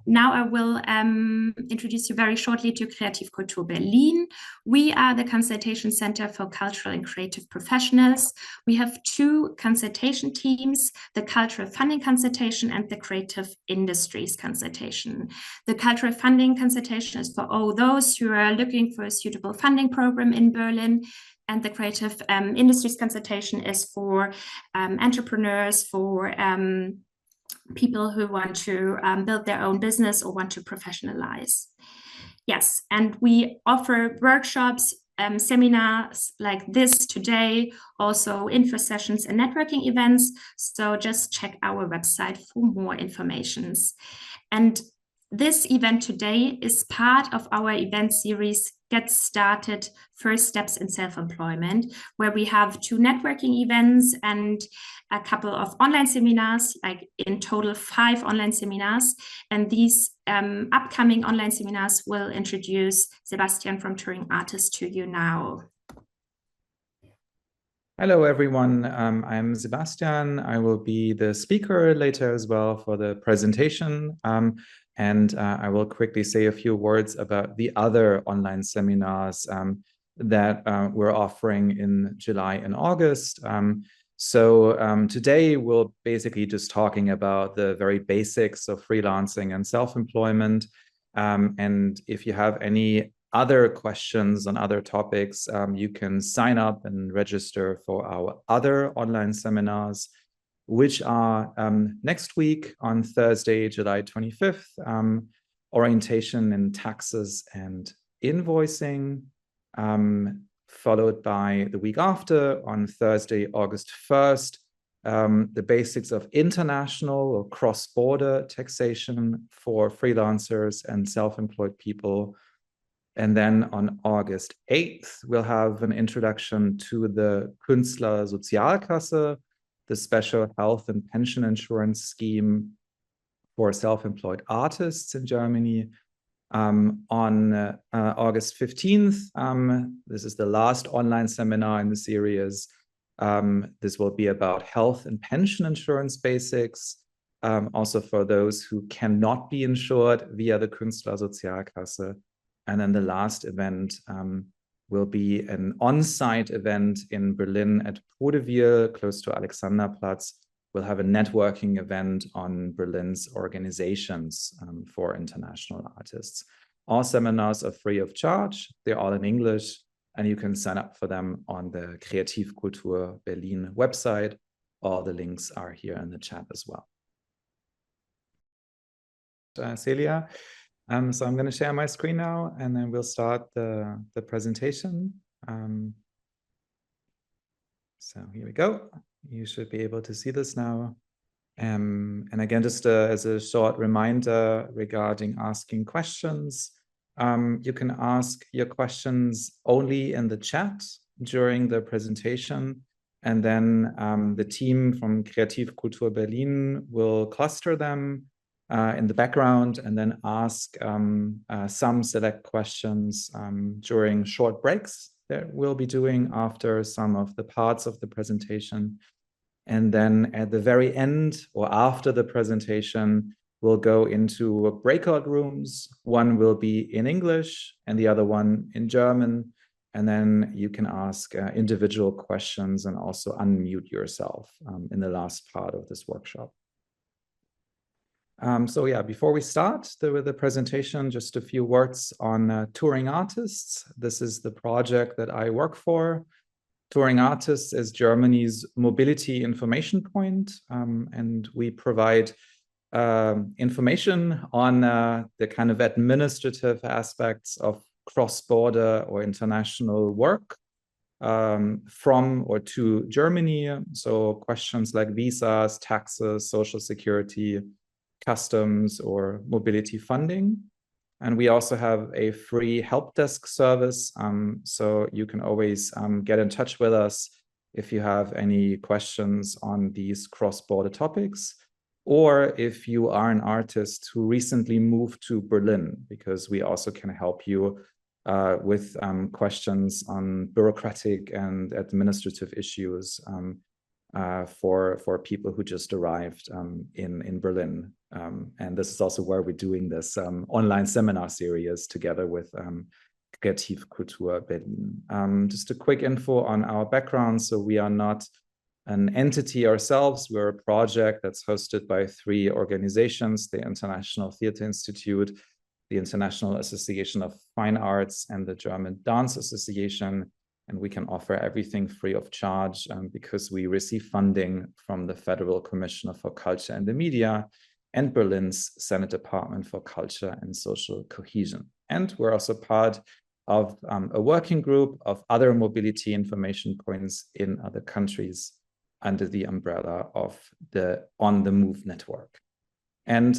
Now I will introduce you very shortly to Kreativkultur Berlin. We are the consultation center for cultural and creative professionals. We have two consultation teams, the cultural funding consultation and the creative industries consultation. The cultural funding consultation is for all those who are looking for a suitable funding program in Berlin. And the creative industries consultation is for entrepreneurs, for people who want to build their own business or want to professionalize. Yes, and we offer workshops, seminars like this today, also info sessions and networking events. So just check our website for more information. And this event today is part of our event series Get Started First Steps in Self-Employment, where we have two networking events and a couple of online seminars, like in total 5 online seminars. And these upcoming online seminars will introduce Sebastian from Touring Artist to you now. Hello, everyone. I'm Sebastian. I will be the speaker later as well for the presentation. I will quickly say a few words about the other online seminars that we're offering in July and August. Today we'll basically just talking about the very basics of freelancing and self-employment. And if you have any other questions on other topics, you can sign up and register for our other online seminars, which are next week on Thursday, July 25th, orientation in taxes and invoicing, followed by the week after on Thursday, August 1st, the basics of international or cross-border taxation for freelancers and self-employed people. And then on August 8th, we'll have an introduction to the Künstlersozialkasse, the special health and pension insurance scheme for self-employed artists in Germany. On August 15th, this is the last online seminar in the series. This will be about health and pension insurance basics, also for those who cannot be insured via the Künstlersozialkasse. And then the last event will be an on-site event in Berlin at Podewil, close to Alexanderplatz. We'll have a networking event on Berlin's organizations for international artists. All seminars are free of charge. They're all in English, and you can sign up for them on the Kreativkultur Berlin website. All the links are here in the chat as well. Celia. So I'm going to share my screen now, and then we'll start the presentation. So here we go. You should be able to see this now. And again, just as a short reminder regarding asking questions, you can ask your questions only in the chat during the presentation. And then the team from Kreativkultur Berlin will cluster them in the background and then ask some select questions during short breaks that we'll be doing after some of the parts of the presentation. And then at the very end or after the presentation, we'll go into breakout rooms. One will be in English and the other one in German. And then you can ask individual questions and also unmute yourself in the last part of this workshop. So yeah, before we start with the presentation, just a few words on Touring Artists. This is the project that I work for. Touring Artists is Germany's mobility information point, and we provide information on the kind of administrative aspects of cross-border or international work from or to Germany. So questions like visas, taxes, social security, customs, or mobility funding. And we also have a free help desk service. So you can always get in touch with us if you have any questions on these cross-border topics, or if you are an artist who recently moved to Berlin, because we also can help you with questions on bureaucratic and administrative issues for people who just arrived in Berlin. And this is also where we're doing this online seminar series together with Kreativkultur Berlin. Just a quick info on our background. So we are not an entity ourselves. We're a project that's hosted by 3 organizations: the International Theatre Institute, the International Association of Fine Arts, and the German Dance Association. And we can offer everything free of charge because we receive funding from the Federal Commissioner for Culture and the Media and Berlin's Senate Department for Culture and Social Cohesion. And we're also part of a working group of other mobility information points in other countries under the umbrella of the On the Move network. And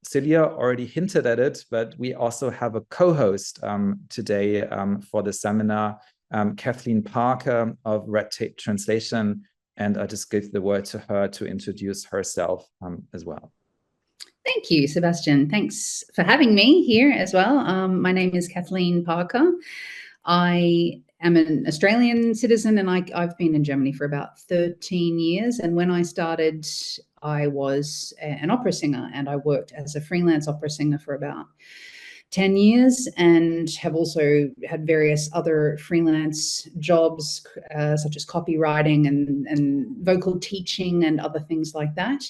Celia already hinted at it, but we also have a co-host today for the seminar, Kathleen Parker of Red Tape Translation. And I just give the word to her to introduce herself as well. Thank you, Sebastian. Thanks for having me here as well. My name is Kathleen Parker. I am an Australian citizen, and I've been in Germany for about 13 years. And when I started, I was an opera singer, and I worked as a freelance opera singer for about 10 years, and have also had various other freelance jobs, such as copywriting and vocal teaching and other things like that.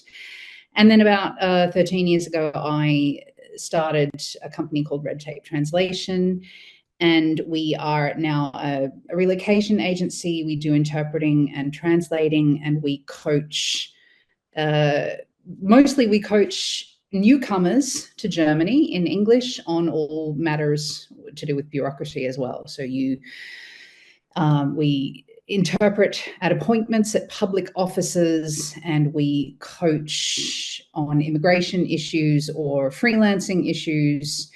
And then about 13 years ago, I started a company called Red Tape Translation, and we are now a relocation agency. We do interpreting and translating, and we coach, mostly we coach newcomers to Germany in English on all matters to do with bureaucracy as well. So we interpret at appointments at public offices, and we coach on immigration issues or freelancing issues.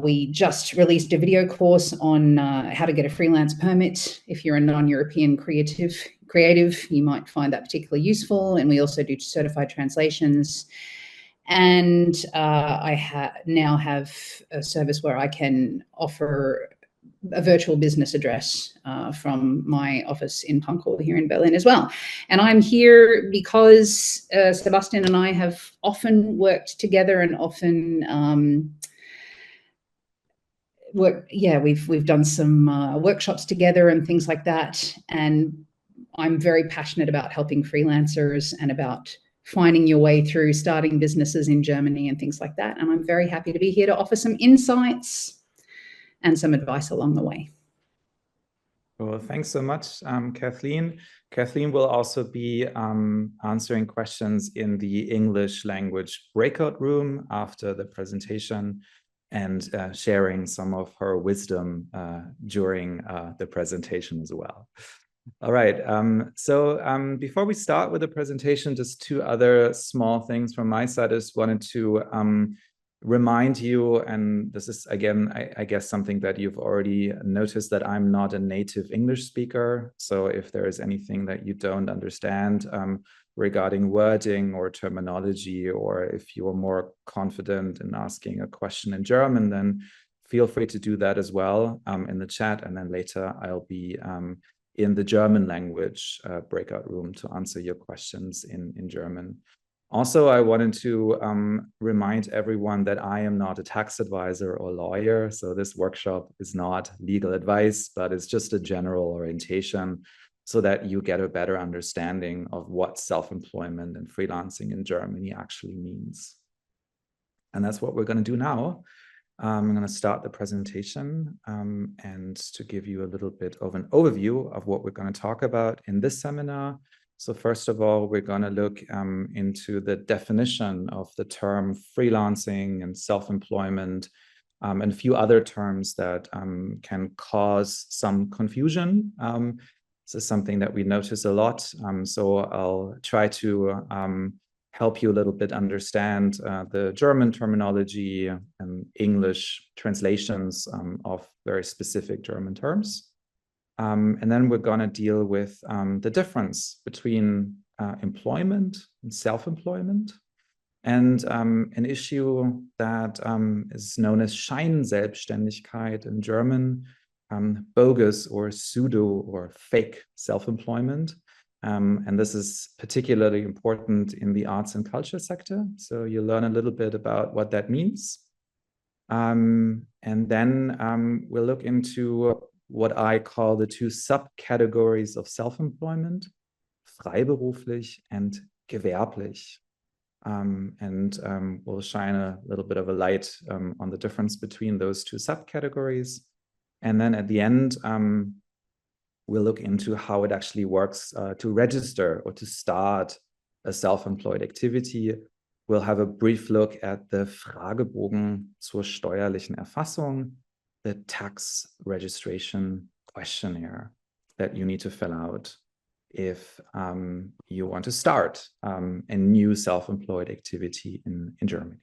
We just released a video course on how to get a freelance permit. If you're a non-European creative, you might find that particularly useful. And we also do certified translations. And I now have a service where I can offer a virtual business address from my office in Pankow here in Berlin as well. And I'm here because Sebastian and I have often worked together and often we've done some workshops together and things like that. And I'm very passionate about helping freelancers and about finding your way through starting businesses in Germany and things like that. And I'm very happy to be here to offer some insights and some advice along the way. Well, thanks so much, Kathleen. Kathleen will also be answering questions in the English language breakout room after the presentation, and sharing some of her wisdom during the presentation as well. All right, so before we start with the presentation, just 2 other small things from my side. I just wanted to remind you, and this is again, I guess something that you've already noticed, that I'm not a native English speaker. So if there is anything that you don't understand regarding wording or terminology, or if you're more confident in asking a question in German, then feel free to do that as well in the chat. And then later I'll be in the German language breakout room to answer your questions in German. Also, I wanted to remind everyone that I am not a tax advisor or lawyer. So this workshop is not legal advice, but it's just a general orientation so that you get a better understanding of what self-employment and freelancing in Germany actually means. And that's what we're going to do now. I'm going to start the presentation and to give you a little bit of an overview of what we're going to talk about in this seminar. So first of all, we're going to look into the definition of the term freelancing and self-employment and a few other terms that can cause some confusion. This is something that we notice a lot. So I'll try to help you a little bit understand the German terminology and English translations of very specific German terms. And then we're going to deal with the difference between employment and self-employment, and an issue that is known as Scheinselbstständigkeit in German, bogus or pseudo or fake self-employment. And this is particularly important in the arts and culture sector. So you learn a little bit about what that means. And then we'll look into what I call the two subcategories of self-employment, freiberuflich and gewerblich. And we'll shine a little bit of a light on the difference between those two subcategories. And then at the end, we'll look into how it actually works to register or to start a self-employed activity. We'll have a brief look at the Fragebogen zur steuerlichen Erfassung, the tax registration questionnaire that you need to fill out if you want to start a new self-employed activity in Germany.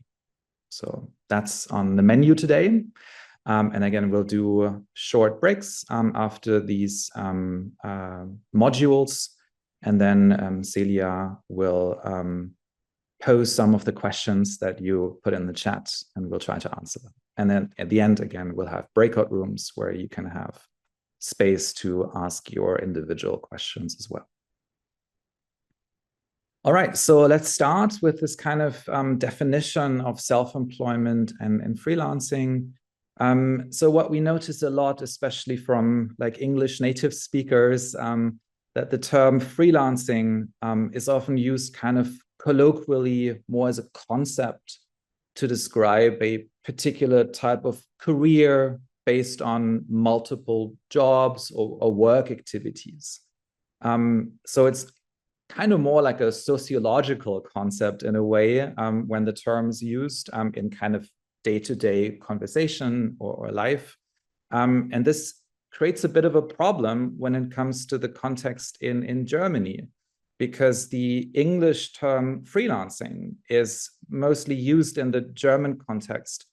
So that's on the menu today. And again, we'll do short breaks after these modules. And then Celia will pose some of the questions that you put in the chat, and we'll try to answer them. And then at the end, again, we'll have breakout rooms where you can have space to ask your individual questions as well. All right, so let's start with this kind of definition of self-employment and freelancing. So what we notice a lot, especially from like English native speakers, that the term freelancing is often used kind of colloquially more as a concept to describe a particular type of career based on multiple jobs or work activities. So it's kind of more like a sociological concept in a way when the term is used in kind of day-to-day conversation or life. And this creates a bit of a problem when it comes to the context in Germany, because the English term freelancing is mostly used in the German context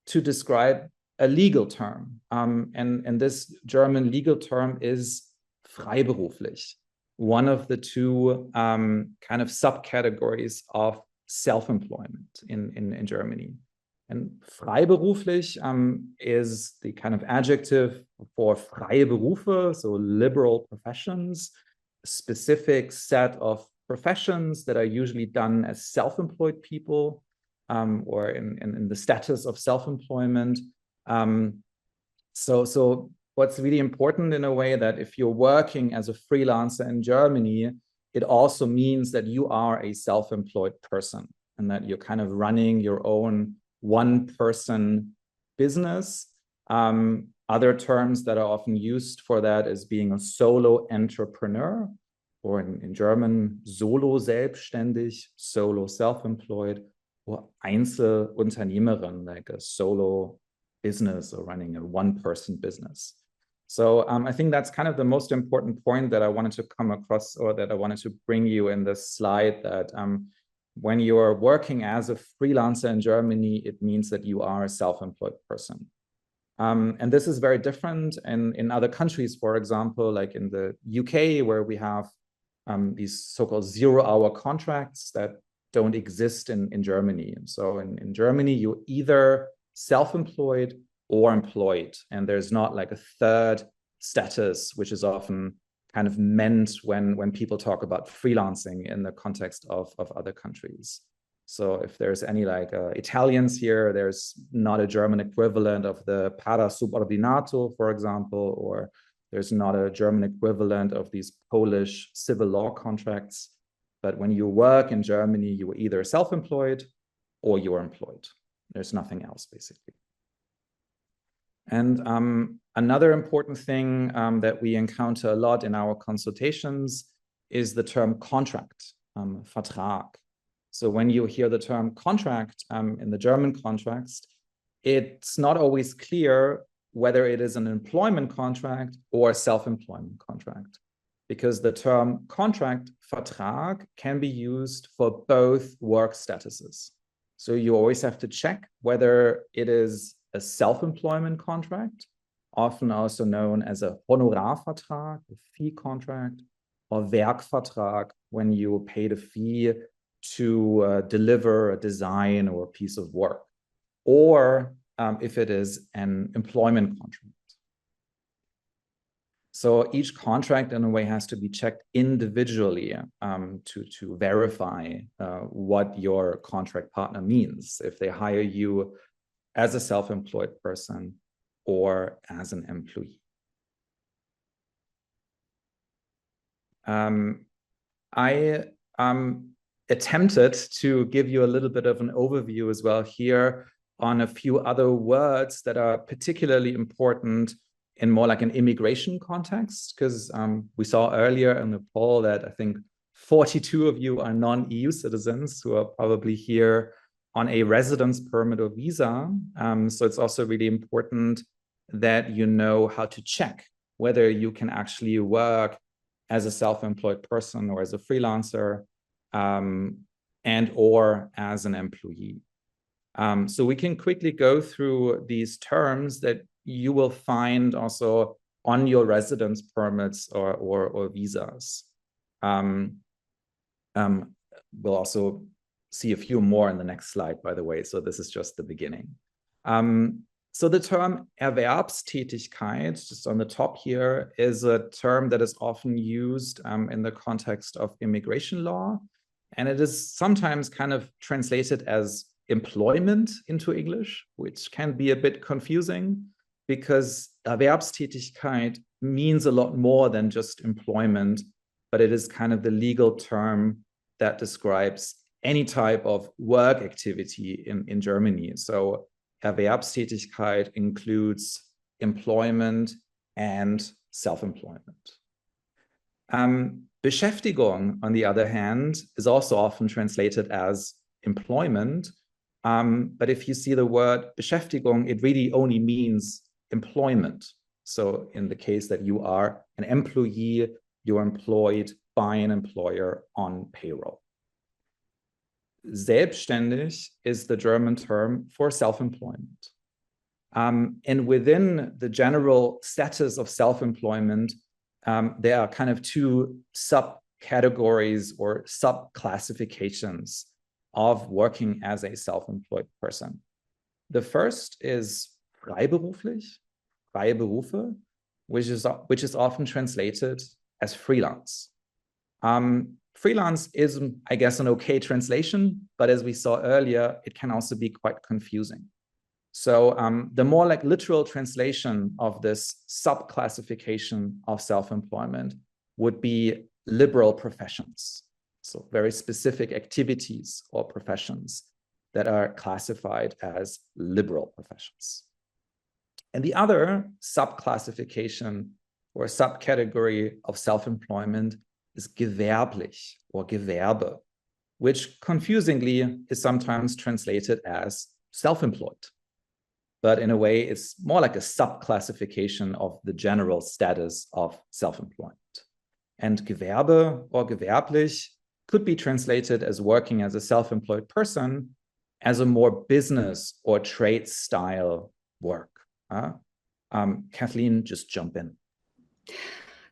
to describe a legal term. And this German legal term is freiberuflich, one of the two kind of subcategories of self-employment in Germany. And freiberuflich is the kind of adjective for freie Berufe, so liberal professions, a specific set of professions that are usually done as self-employed people or in the status of self-employment. So what's really important in a way that if you're working as a freelancer in Germany, it also means that you are a self-employed person and that you're kind of running your own one-person business. Other terms that are often used for that is being a solo entrepreneur, or in German, solo selbstständig, solo self-employed, or Einzelunternehmerin, like a solo business or running a one-person business. So I think that's kind of the most important point that I wanted to come across, or that I wanted to bring you in this slide, that when you're working as a freelancer in Germany, it means that you are a self-employed person. And this is very different in other countries, for example, like in the UK, where we have these so-called zero-hour contracts that don't exist in Germany. And so in Germany, you're either self-employed or employed, and there's not like a third status, which is often kind of meant when people talk about freelancing in the context of other countries. So if there's any like Italians here, there's not a German equivalent of the para subordinato, for example, or there's not a German equivalent of these Polish civil law contracts. But when you work in Germany, you are either self-employed or you're employed. There's nothing else, basically. And another important thing that we encounter a lot in our consultations is the term contract, Vertrag. So when you hear the term contract in the German context, it's not always clear whether it is an employment contract or a self-employment contract, because the term contract, Vertrag, can be used for both work statuses. So you always have to check whether it is a self-employment contract, often also known as a Honorarvertrag, a fee contract, or Werkvertrag, when you pay the fee to deliver a design or a piece of work, or if it is an employment contract. So each contract in a way has to be checked individually to verify what your contract partner means, if they hire you as a self-employed person or as an employee. I attempted to give you a little bit of an overview as well here on a few other words that are particularly important in more like an immigration context, because we saw earlier in the poll that I think 42 of you are non-EU citizens who are probably here on a residence permit or visa. So it's also really important that you know how to check whether you can actually work as a self-employed person or as a freelancer and or as an employee. So we can quickly go through these terms that you will find also on your residence permits or visas. We'll also see a few more in the next slide, by the way, so this is just the beginning. So the term Erwerbstätigkeit, just on the top here, is a term that is often used in the context of immigration law. And it is sometimes kind of translated as employment into English, which can be a bit confusing because Erwerbstätigkeit means a lot more than just employment, but it is kind of the legal term that describes any type of work activity in Germany. So Erwerbstätigkeit includes employment and self-employment. Beschäftigung, on the other hand, is also often translated as employment. But if you see the word Beschäftigung, it really only means employment. So in the case that you are an employee, you're employed by an employer on payroll. Selbstständig is the German term for self-employment. And within the general status of self-employment, there are kind of two subcategories or sub-classifications of working as a self-employed person. The first is freiberuflich, freie Berufe, which is often translated as freelance. Freelance is, I guess, an okay translation, but as we saw earlier, it can also be quite confusing. So the more like literal translation of this subclassification of self-employment would be liberal professions. So very specific activities or professions that are classified as liberal professions. And the other subclassification or subcategory of self-employment is gewerblich or Gewerbe, which confusingly is sometimes translated as self-employed. But in a way, it's more like a subclassification of the general status of self-employment. And Gewerbe or gewerblich could be translated as working as a self-employed person as a more business or trade style work. Kathleen, just jump in.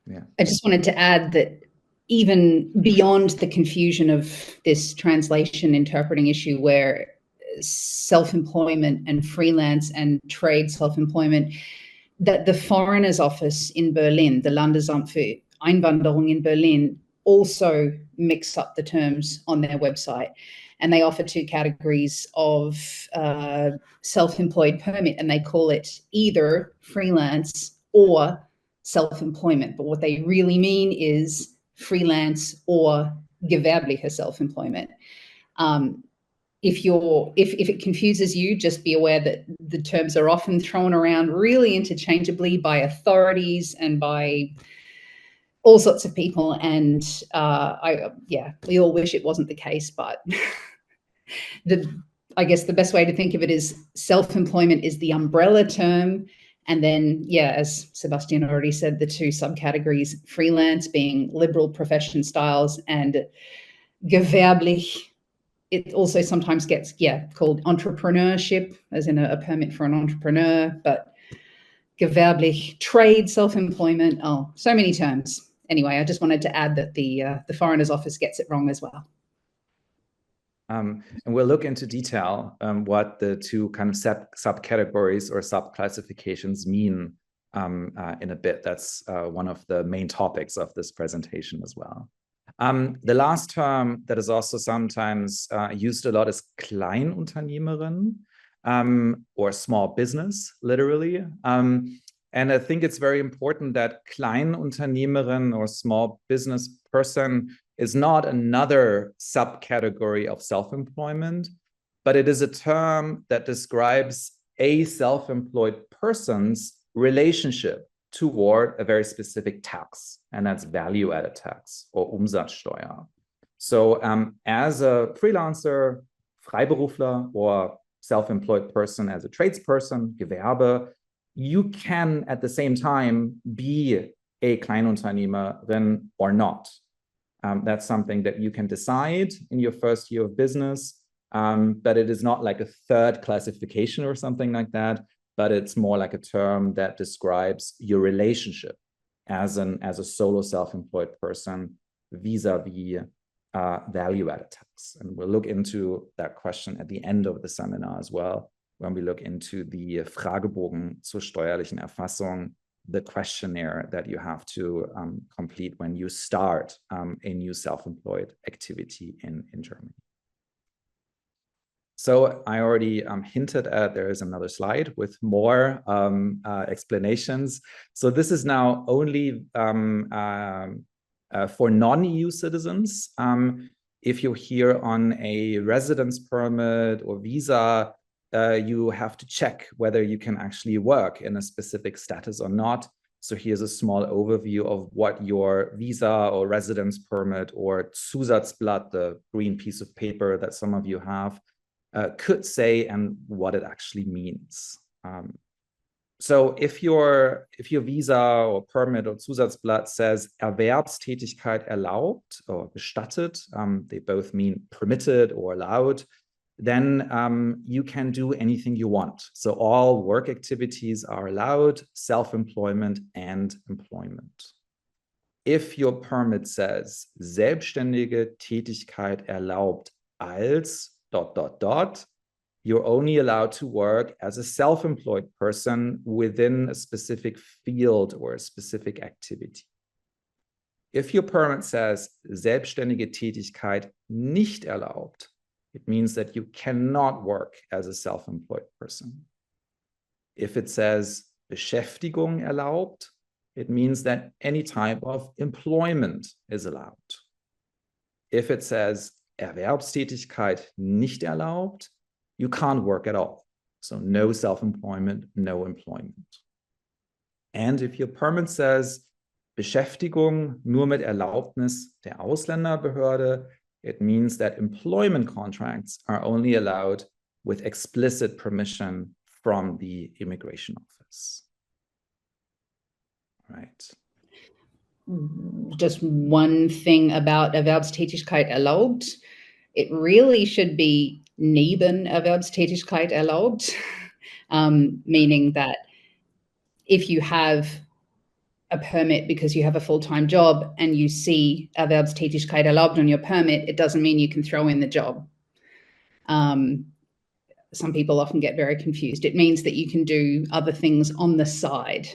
Yeah. I just wanted to add that even beyond the confusion of this translation interpreting issue where self-employment and freelance and trade self-employment, that the Foreigners Office in Berlin, the Landesamt für Einwanderung in Berlin, also mix up the terms on their website. And they offer two categories of self-employed permit, and they call it either freelance or self-employment. But what they really mean is freelance or gewerbliche self-employment. If it confuses you, just be aware that the terms are often thrown around really interchangeably by authorities and by all sorts of people. And we all wish it wasn't the case, but I guess the best way to think of it is self-employment is the umbrella term. And then, as Sebastian already said, the two subcategories, freelance being liberal profession styles and gewerblich, it also sometimes gets, called entrepreneurship, as in a permit for an entrepreneur, but gewerblich, trade, self-employment, so many terms. Anyway, I just wanted to add that the Foreigners Office gets it wrong as well. And we'll look into detail what the two kind of subcategories or subclassifications mean in a bit. That's one of the main topics of this presentation as well. The last term that is also sometimes used a lot is Kleinunternehmerin, or small business, literally. And I think it's very important that Kleinunternehmerin or small business person is not another subcategory of self-employment, but it is a term that describes a self-employed person's relationship toward a very specific tax, and that's value-added tax or Umsatzsteuer. So as a freelancer, Freiberufler, or self-employed person as a tradesperson, Gewerbe, you can at the same time be a Kleinunternehmerin or not. That's something that you can decide in your first year of business, but it is not like a third classification or something like that, but it's more like a term that describes your relationship as a solo self-employed person vis-a-vis value-added tax. And we'll look into that question at the end of the seminar as well, when we look into the Fragebogen zur steuerlichen Erfassung, the questionnaire that you have to complete when you start a new self-employed activity in Germany. So I already hinted at there is another slide with more explanations. So this is now only for non-EU citizens. If you're here on a residence permit or visa, you have to check whether you can actually work in a specific status or not. So here's a small overview of what your visa or residence permit or Zusatzblatt, the green piece of paper that some of you have, could say and what it actually means. So if your visa or permit or Zusatzblatt says Erwerbstätigkeit erlaubt or gestattet, they both mean permitted or allowed, then you can do anything you want. So all work activities are allowed, self-employment and employment. If your permit says selbstständige Tätigkeit erlaubt als ... you're only allowed to work as a self-employed person within a specific field or a specific activity. If your permit says selbstständige Tätigkeit nicht erlaubt, it means that you cannot work as a self-employed person. If it says Beschäftigung erlaubt, it means that any type of employment is allowed. If it says Erwerbstätigkeit nicht erlaubt, you can't work at all. So no self-employment, no employment. And if your permit says Beschäftigung nur mit Erlaubnis der Ausländerbehörde, it means that employment contracts are only allowed with explicit permission from the immigration office. Right. Just one thing about Erwerbstätigkeit erlaubt. It really should be Nebenerwerbstätigkeit erlaubt, meaning that if you have a permit because you have a full-time job and you see Erwerbstätigkeit erlaubt on your permit, it doesn't mean you can throw in the job. Some people often get very confused. It means that you can do other things on the side.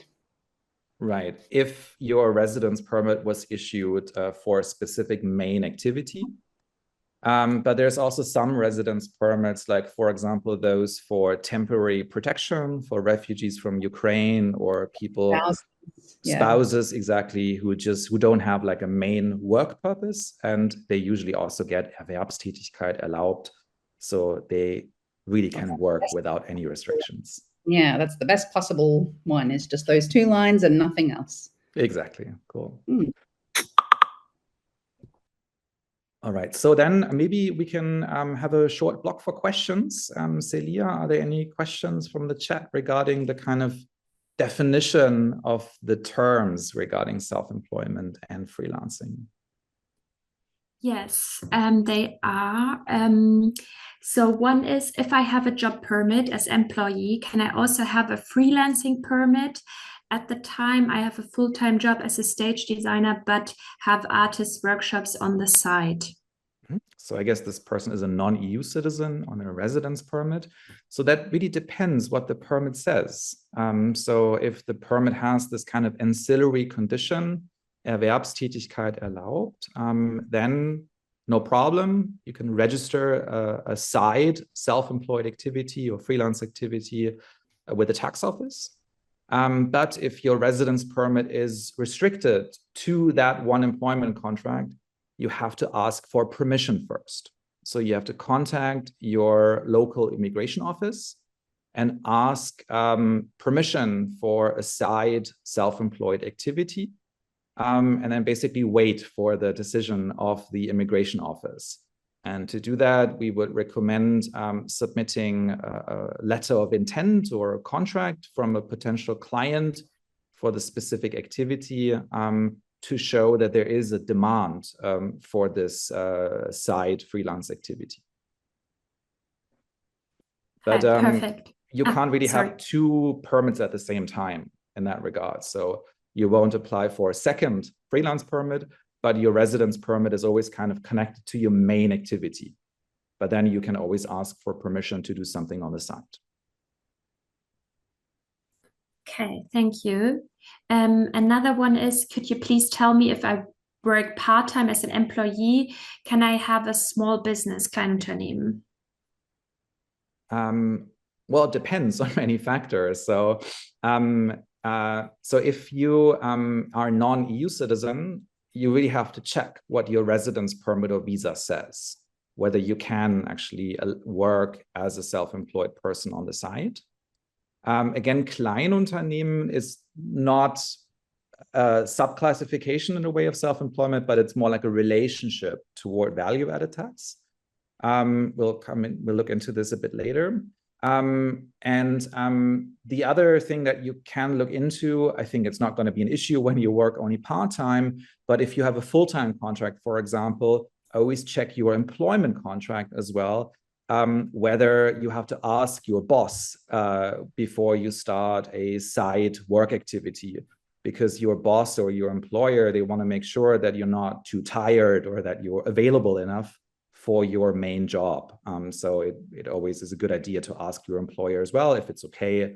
Right. If your residence permit was issued for a specific main activity, but there's also some residence permits, like, for example, those for temporary protection for refugees from Ukraine or people, spouses, exactly, who don't have like a main work purpose, and they usually also get Erwerbstätigkeit erlaubt, so they really can work without any restrictions. Yeah, that's the best possible one, is just those two lines and nothing else. Exactly. Cool. All right, so then maybe we can have a short block for questions. Celia, are there any questions from the chat regarding the kind of definition of the terms regarding self-employment and freelancing? Yes, they are. So one is, if I have a job permit as employee, can I also have a freelancing permit? At the time, I have a full-time job as a stage designer, but have artist workshops on the side. So I guess this person is a non-EU citizen on a residence permit. So that really depends what the permit says. So if the permit has this kind of ancillary condition, Erwerbstätigkeit erlaubt, then no problem. You can register a side self-employed activity or freelance activity with the tax office. But if your residence permit is restricted to that one employment contract, you have to ask for permission first. So you have to contact your local immigration office and ask permission for a side self-employed activity, and then basically wait for the decision of the immigration office. And to do that, we would recommend submitting a letter of intent or a contract from a potential client for the specific activity, to show that there is a demand for this side freelance activity. But perfect. You can't really have two permits at the same time in that regard. So you won't apply for a second freelance permit, but your residence permit is always kind of connected to your main activity. But then you can always ask for permission to do something on the side. Okay, thank you. Another one is, could you please tell me if I work part-time as an employee, can I have a small business, Kleinunternehmen? Well, it depends on many factors. So if you are non-EU citizen, you really have to check what your residence permit or visa says, whether you can actually work as a self-employed person on the side. Again, Kleinunternehmen is not a subclassification in a way of self-employment, but it's more like a relationship toward value-added tax. We'll look into this a bit later. The other thing that you can look into, I think it's not going to be an issue when you work only part-time, but if you have a full-time contract, for example, always check your employment contract as well, whether you have to ask your boss before you start a side work activity, because your boss or your employer, they want to make sure that you're not too tired or that you're available enough for your main job. So it always is a good idea to ask your employer as well if it's okay,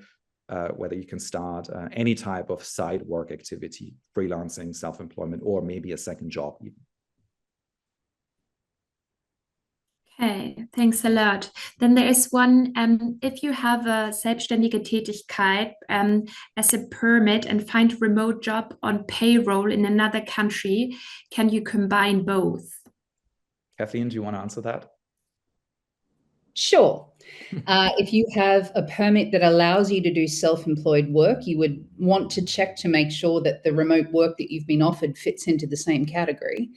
whether you can start any type of side work activity, freelancing, self-employment, or maybe a second job even. Okay, thanks a lot. Then there is one, if you have a selbstständige Tätigkeit as a permit and find a remote job on payroll in another country, can you combine both? Kathleen, do you want to answer that? Sure. If you have a permit that allows you to do self-employed work, you would want to check to make sure that the remote work that you've been offered fits into the same category.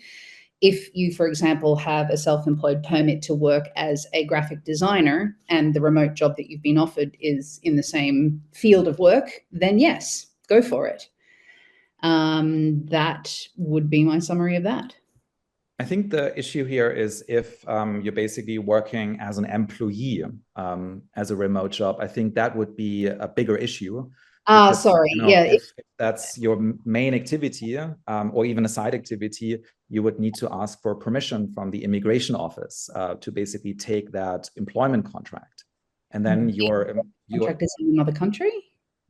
If you, for example, have a self-employed permit to work as a graphic designer and the remote job that you've been offered is in the same field of work, then yes, go for it. That would be my summary of that. I think the issue here is if you're basically working as an employee as a remote job, I think that would be a bigger issue. Sorry. Yeah. If that's your main activity or even a side activity, you would need to ask for permission from the immigration office to basically take that employment contract. And then your contract is in another country?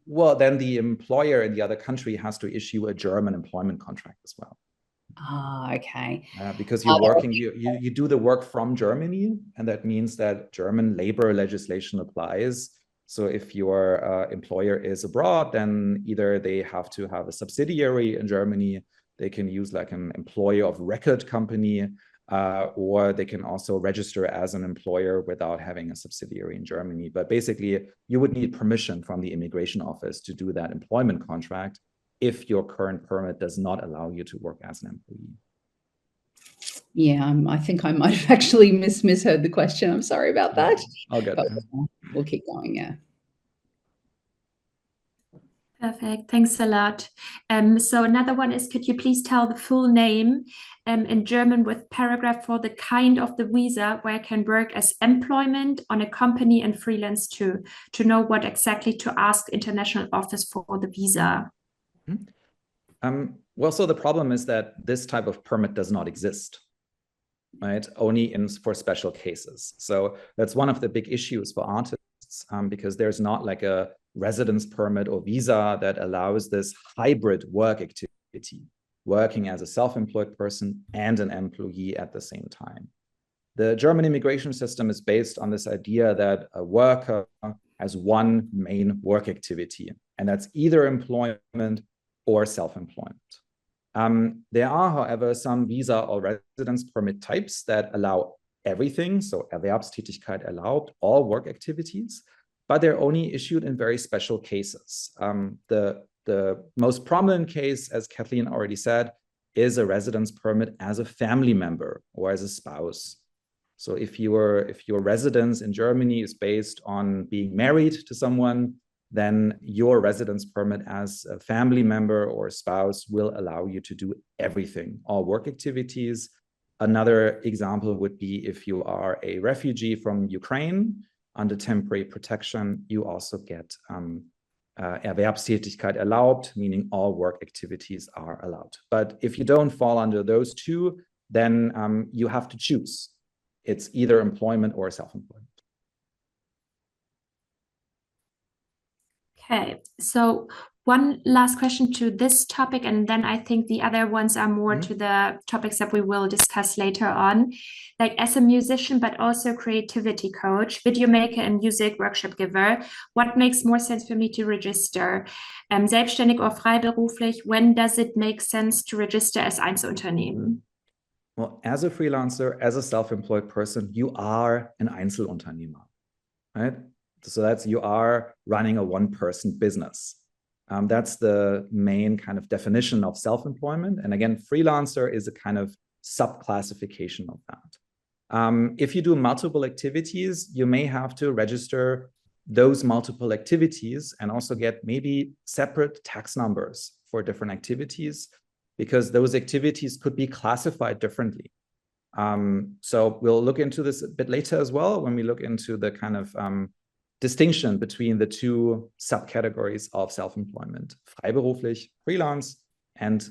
Well, then the employer in the other country has to issue a German employment contract as well. Okay. Because you're working, you do the work from Germany, and that means that German labor legislation applies. So if your employer is abroad, then either they have to have a subsidiary in Germany, they can use like an employer of record company, or they can also register as an employer without having a subsidiary in Germany. But basically, you would need permission from the immigration office to do that employment contract if your current permit does not allow you to work as an employee. Yeah, I think I might have actually misheard the question. I'm sorry about that. I'll get there. We'll keep going, yeah. Perfect, thanks a lot. So another one is, could you please tell the full name in German with paragraph for the kind of the visa where I can work as employment on a company and freelance too, to know what exactly to ask international office for the visa? Well, so the problem is that this type of permit does not exist. right? Only for special cases. So that's one of the big issues for artists, because there's not like a residence permit or visa that allows this hybrid work activity, working as a self-employed person and an employee at the same time. The German immigration system is based on this idea that a worker has one main work activity, and that's either employment or self-employment. There are, however, some visa or residence permit types that allow everything, so Erwerbstätigkeit erlaubt, all work activities, but they're only issued in very special cases. The most prominent case, as Kathleen already said, is a residence permit as a family member or as a spouse. So if your residence in Germany is based on being married to someone, then your residence permit as a family member or a spouse will allow you to do everything, all work activities. Another example would be if you are a refugee from Ukraine under temporary protection, you also get Erwerbstätigkeit erlaubt, meaning all work activities are allowed. But if you don't fall under those two, then you have to choose. It's either employment or self-employment. Okay, so one last question to this topic, and then I think the other ones are more to the topics that we will discuss later on. Like as a musician, but also creativity coach, video maker and music workshop giver, what makes more sense for me to register? Selbstständig or freiberuflich, when does it make sense to register as Einzelunternehmen? Well, as a freelancer, as a self-employed person, you are an Einzelunternehmer, right? So that's, you are running a one-person business. That's the main kind of definition of self-employment. And again, freelancer is a kind of sub-classification of that. If you do multiple activities, you may have to register those multiple activities and also get maybe separate tax numbers for different activities, because those activities could be classified differently. So we'll look into this a bit later as well when we look into the kind of distinction between the two subcategories of self-employment, freiberuflich, freelance, and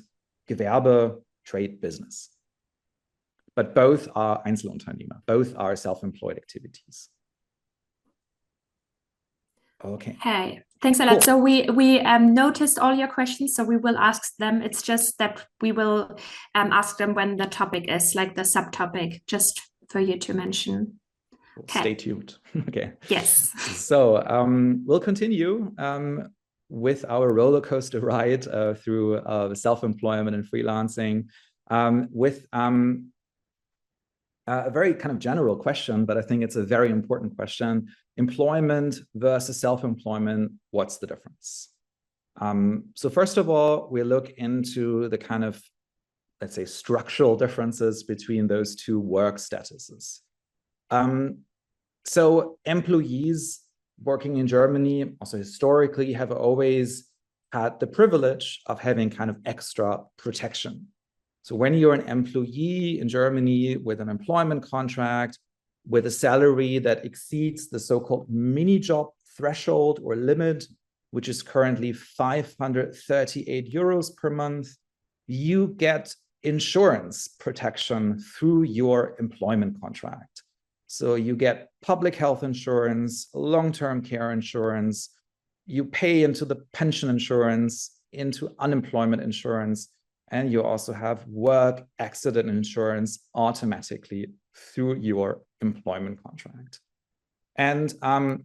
Gewerbe, trade, business. But both are Einzelunternehmer, both are self-employed activities. Okay. Hey, thanks a lot. Cool. So we noticed all your questions, so we will ask them. It's just that we will ask them when the topic is, like the subtopic, just for you to mention. Okay. Stay tuned. Okay. Yes. So we'll continue with our roller coaster ride through self-employment and freelancing with a very kind of general question, but I think it's a very important question. Employment versus self-employment, what's the difference? So first of all, we look into the kind of, let's say, structural differences between those two work statuses. So employees working in Germany, also historically, have always had the privilege of having kind of extra protection. So when you're an employee in Germany with an employment contract, with a salary that exceeds the so-called mini-job threshold or limit, which is currently 538 euros per month, you get insurance protection through your employment contract. So you get public health insurance, long-term care insurance, you pay into the pension insurance, into unemployment insurance, and you also have work accident insurance automatically through your employment contract. And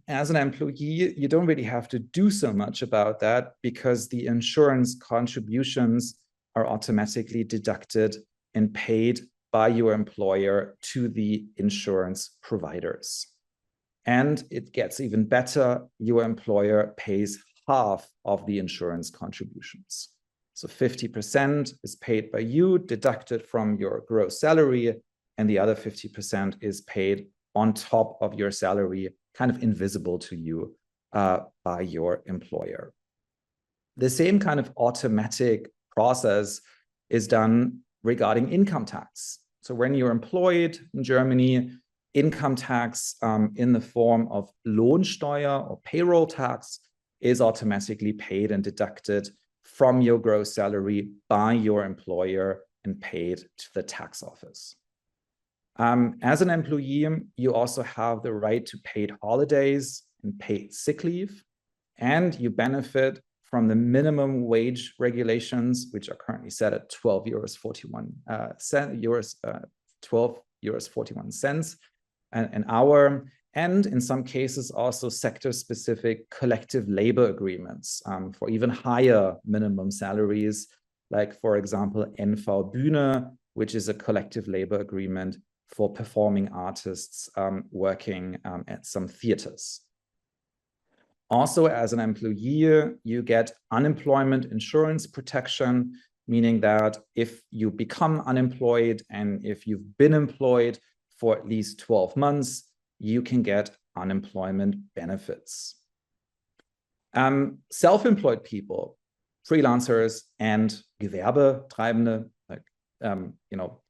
as an employee, you don't really have to do so much about that because the insurance contributions are automatically deducted and paid by your employer to the insurance providers. And it gets even better, your employer pays half of the insurance contributions. So 50% is paid by you, deducted from your gross salary, and the other 50% is paid on top of your salary, kind of invisible to you by your employer. The same kind of automatic process is done regarding income tax. So when you're employed in Germany, income tax in the form of Lohnsteuer or payroll tax is automatically paid and deducted from your gross salary by your employer and paid to the tax office. As an employee, you also have the right to paid holidays and paid sick leave, and you benefit from the minimum wage regulations, which are currently set at 12 euros 41 cents an hour, and in some cases also sector-specific collective labor agreements for even higher minimum salaries, like, for example, NV Bühne, which is a collective labor agreement for performing artists working at some theaters. Also, as an employee, you get unemployment insurance protection, meaning that if you become unemployed and if you've been employed for at least 12 months, you can get unemployment benefits. Self-employed people, freelancers and Gewerbetreibende, like,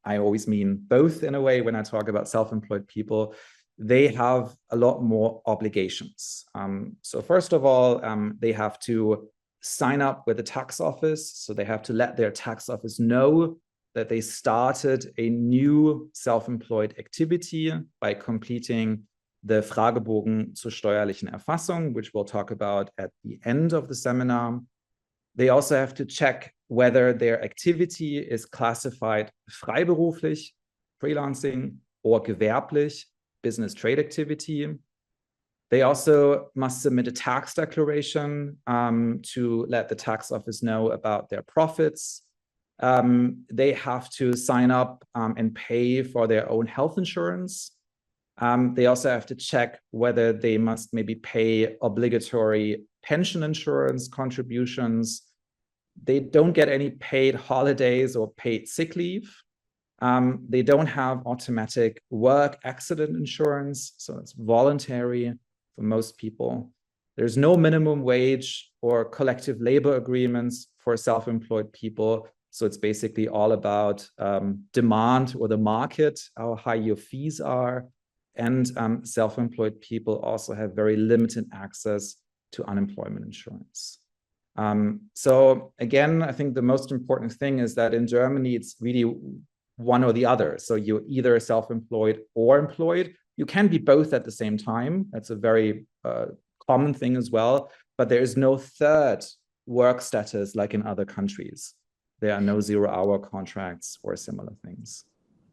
I always mean both in a way when I talk about self-employed people, they have a lot more obligations. So first of all, they have to sign up with the tax office. So they have to let their tax office know that they started a new self-employed activity by completing the Fragebogen zur steuerlichen Erfassung, which we'll talk about at the end of the seminar. They also have to check whether their activity is classified freiberuflich, freelancing, or gewerblich, business trade activity. They also must submit a tax declaration to let the tax office know about their profits. They have to sign up and pay for their own health insurance. They also have to check whether they must maybe pay obligatory pension insurance contributions. They don't get any paid holidays or paid sick leave. They don't have automatic work accident insurance, so it's voluntary for most people. There's no minimum wage or collective labor agreements for self-employed people. So it's basically all about demand or the market, how high your fees are. And self-employed people also have very limited access to unemployment insurance. So again, I think the most important thing is that in Germany, it's really one or the other. So you're either self-employed or employed. You can be both at the same time. That's a very common thing as well. But there is no third work status like in other countries. There are no 0-hour contracts or similar things.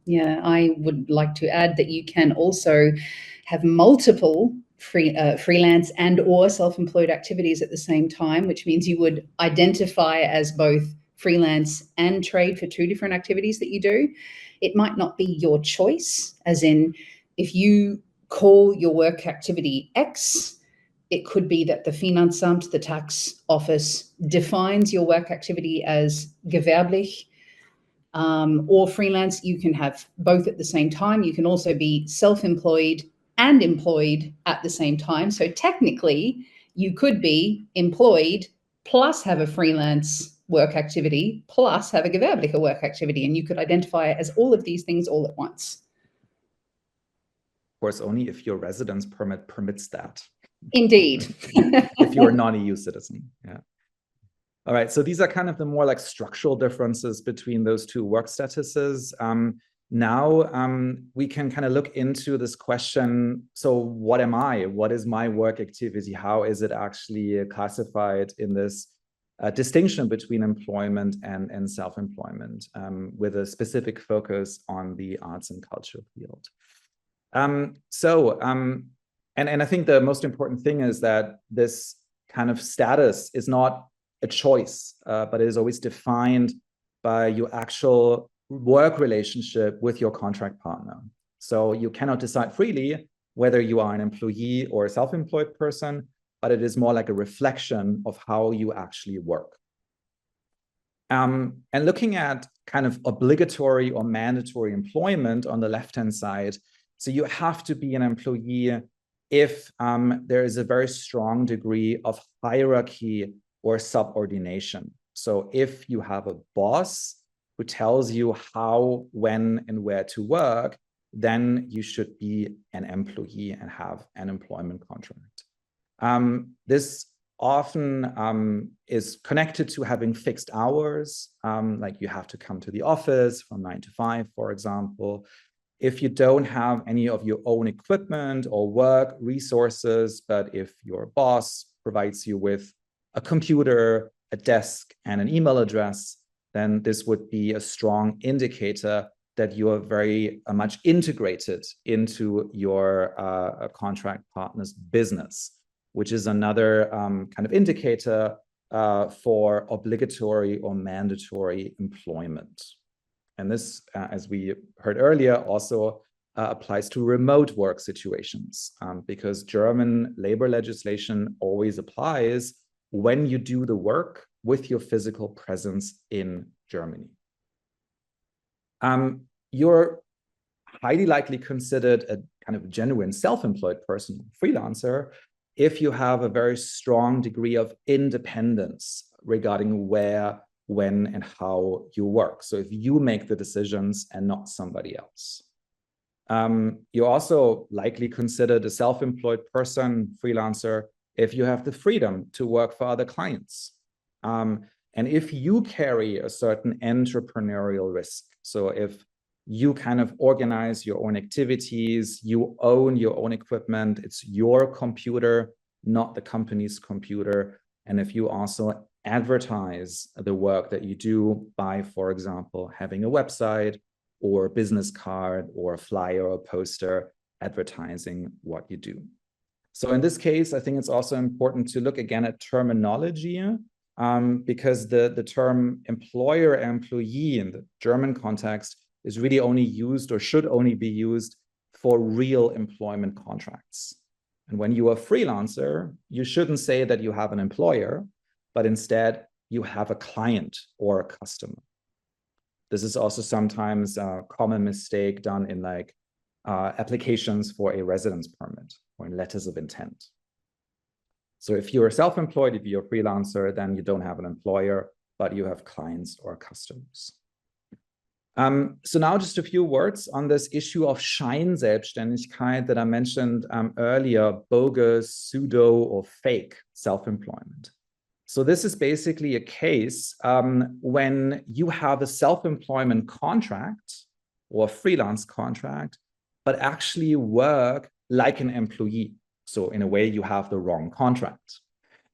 Yeah, I would like to add that you can also have multiple freelance and or self-employed activities at the same time, which means you would identify as both freelance and trade for 2 different activities that you do. It might not be your choice, as in if you call your work activity X, it could be that the Finanzamt, the tax office, defines your work activity as gewerblich, or freelance. You can have both at the same time. You can also be self-employed and employed at the same time. So technically, you could be employed plus have a freelance work activity plus have a gewerbliche work activity, and you could identify it as all of these things all at once. Of course, only if your residence permit permits that. Indeed. If you're a non-EU citizen, yeah. All right, so these are kind of the more like structural differences between those 2 work statuses. Now we can kind of look into this question. So what am I? What is my work activity? How is it actually classified in this distinction between employment and self-employment, with a specific focus on the arts and culture field? And I think the most important thing is that this kind of status is not a choice, but it is always defined by your actual work relationship with your contract partner. So you cannot decide freely whether you are an employee or a self-employed person, but it is more like a reflection of how you actually work. And looking at kind of obligatory or mandatory employment on the left-hand side, so you have to be an employee if there is a very strong degree of hierarchy or subordination. So if you have a boss who tells you how, when, and where to work, then you should be an employee and have an employment contract. This often is connected to having fixed hours, like you have to come to the office from 9 to 5, for example. if you don't have any of your own equipment or work resources, but if your boss provides you with a computer, a desk, and an email address, then this would be a strong indicator that you are very much integrated into your contract partner's business, which is another kind of indicator for obligatory or mandatory employment. And this, as we heard earlier, also applies to remote work situations, because German labor legislation always applies when you do the work with your physical presence in Germany. You're highly likely considered a kind of genuine self-employed person, freelancer, if you have a very strong degree of independence regarding where, when, and how you work. So if you make the decisions and not somebody else. You're also likely considered a self-employed person, freelancer, if you have the freedom to work for other clients. And if you carry a certain entrepreneurial risk, so if you kind of organize your own activities, you own your own equipment, it's your computer, not the company's computer. And if you also advertise the work that you do by, for example, having a website or a business card or a flyer or a poster advertising what you do. So in this case, I think it's also important to look again at terminology, because the term employer-employee in the German context is really only used or should only be used for real employment contracts. And when you are a freelancer, you shouldn't say that you have an employer, but instead you have a client or a customer. This is also sometimes a common mistake done in like applications for a residence permit or in letters of intent. So if you're self-employed, if you're a freelancer, then you don't have an employer, but you have clients or customers. So now just a few words on this issue of Scheinselbstständigkeit that I mentioned earlier, bogus, pseudo, or fake self-employment. So this is basically a case when you have a self-employment contract or a freelance contract, but actually work like an employee. So in a way, you have the wrong contract.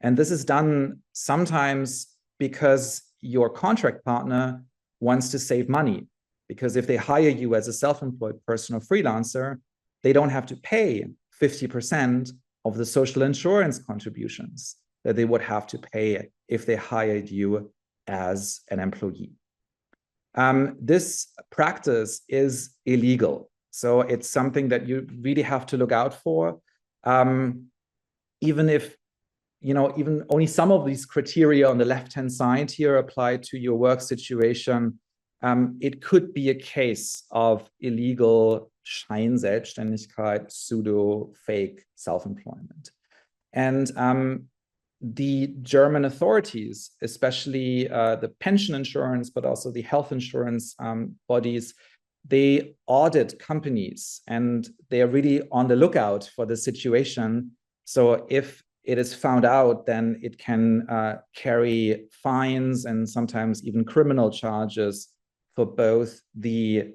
And this is done sometimes because your contract partner wants to save money. Because if they hire you as a self-employed person or freelancer, they don't have to pay 50% of the social insurance contributions that they would have to pay if they hired you as an employee. This practice is illegal. So it's something that you really have to look out for. Even if, even only some of these criteria on the left-hand side here apply to your work situation, it could be a case of illegal Scheinselbstständigkeit, pseudo, fake self-employment. And the German authorities, especially the pension insurance, but also the health insurance bodies, they audit companies and they are really on the lookout for the situation. So if it is found out, then it can carry fines and sometimes even criminal charges for both the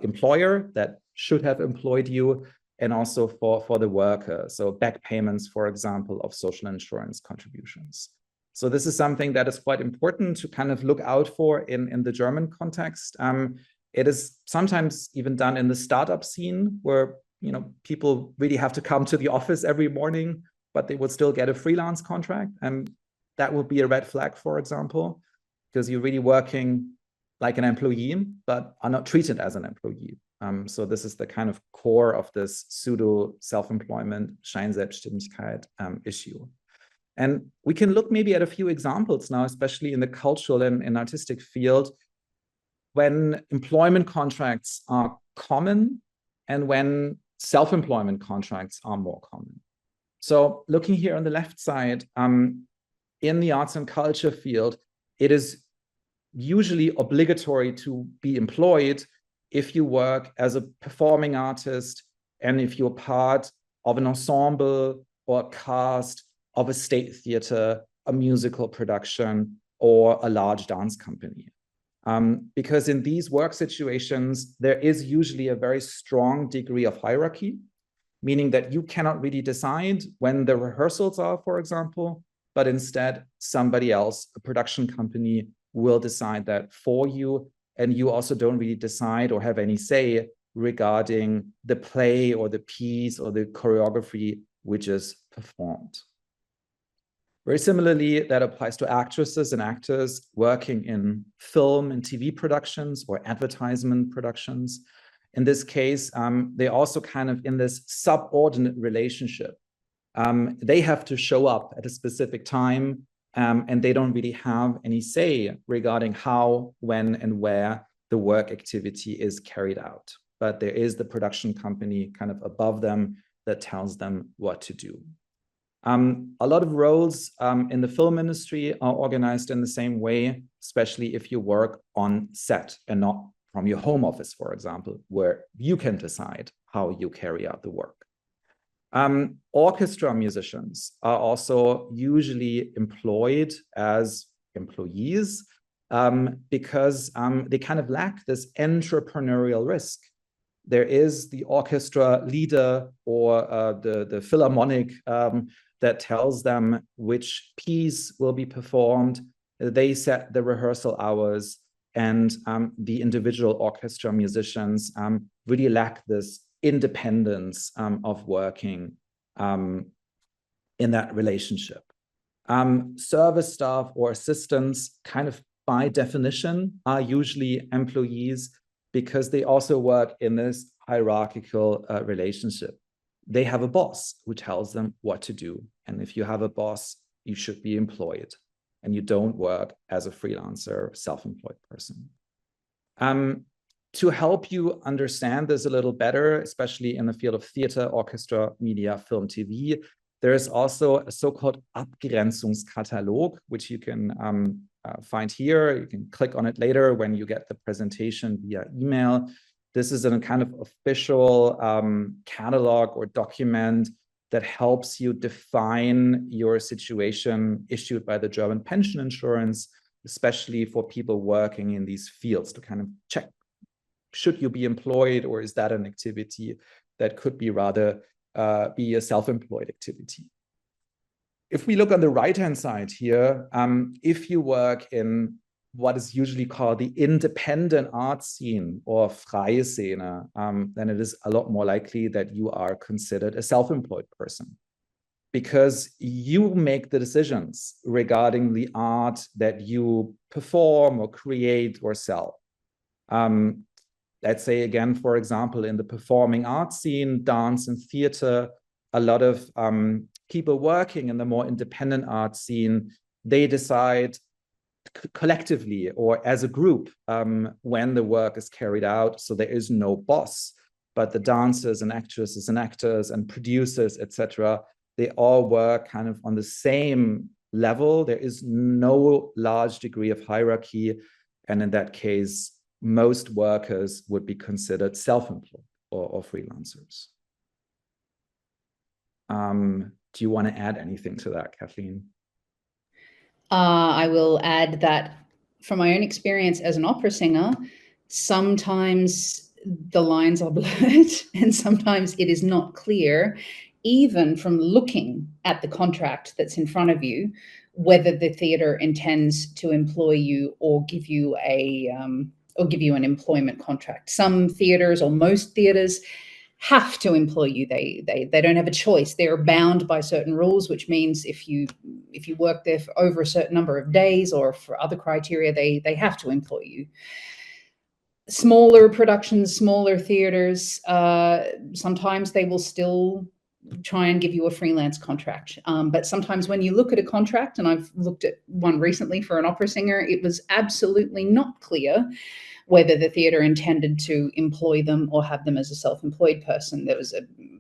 employer that should have employed you and also for the worker. So back payments, for example, of social insurance contributions. So this is something that is quite important to kind of look out for in the German context. It is sometimes even done in the startup scene where people really have to come to the office every morning, but they would still get a freelance contract. And that would be a red flag, for example, because you're really working like an employee, but are not treated as an employee. So this is the kind of core of this pseudo self-employment, Scheinselbstständigkeit issue. And we can look maybe at a few examples now, especially in the cultural and artistic field, when employment contracts are common and when self-employment contracts are more common. So looking here on the left side, in the arts and culture field, it is usually obligatory to be employed if you work as a performing artist and if you're part of an ensemble or a cast of a state theater, a musical production, or a large dance company. Because in these work situations, there is usually a very strong degree of hierarchy, meaning that you cannot really decide when the rehearsals are, for example, but instead somebody else, a production company, will decide that for you. And you also don't really decide or have any say regarding the play or the piece or the choreography which is performed. Very similarly, that applies to actresses and actors working in film and TV productions or advertisement productions. In this case, they also kind of in this subordinate relationship. They have to show up at a specific time, and they don't really have any say regarding how, when, and where the work activity is carried out. But there is the production company kind of above them that tells them what to do. A lot of roles in the film industry are organized in the same way, especially if you work on set and not from your home office, for example, where you can decide how you carry out the work. Orchestra musicians are also usually employed as employees because they kind of lack this entrepreneurial risk. There is the orchestra leader or the philharmonic that tells them which piece will be performed. They set the rehearsal hours, and the individual orchestra musicians really lack this independence of working in that relationship. Service staff or assistants, kind of by definition, are usually employees because they also work in this hierarchical relationship. They have a boss who tells them what to do. And if you have a boss, you should be employed and you don't work as a freelancer, self-employed person. To help you understand this a little better, especially in the field of theater, orchestra, media, film, TV, there is also a so-called Abgrenzungskatalog, which you can find here. You can click on it later when you get the presentation via email. This is a kind of official catalog or document that helps you define your situation issued by the German pension insurance, especially for people working in these fields, to kind of check, should you be employed, or is that an activity that could be rather be a self-employed activity? If we look on the right-hand side here, if you work in what is usually called the independent art scene or freie Szene, then it is a lot more likely that you are considered a self-employed person, because you make the decisions regarding the art that you perform or create or sell. Let's say again, for example, in the performing arts scene, dance and theater, a lot of people working in the more independent art scene, they decide collectively or as a group when the work is carried out. So there is no boss, but the dancers and actresses and actors and producers, etc., they all work kind of on the same level. There is no large degree of hierarchy. And in that case, most workers would be considered self-employed or freelancers. Do you want to add anything to that, Kathleen? I will add that from my own experience as an opera singer, sometimes the lines are blurred and sometimes it is not clear, even from looking at the contract that's in front of you, whether the theatre intends to employ you or give you an employment contract. Some theatres, or most theatres, have to employ you. They don't have a choice. They're bound by certain rules, which means if you work there for over a certain number of days or for other criteria, they have to employ you. Smaller productions, smaller theaters, sometimes they will still try and give you a freelance contract. But sometimes when you look at a contract, and I've looked at one recently for an opera singer, it was absolutely not clear whether the theatre intended to employ them or have them as a self-employed person. There was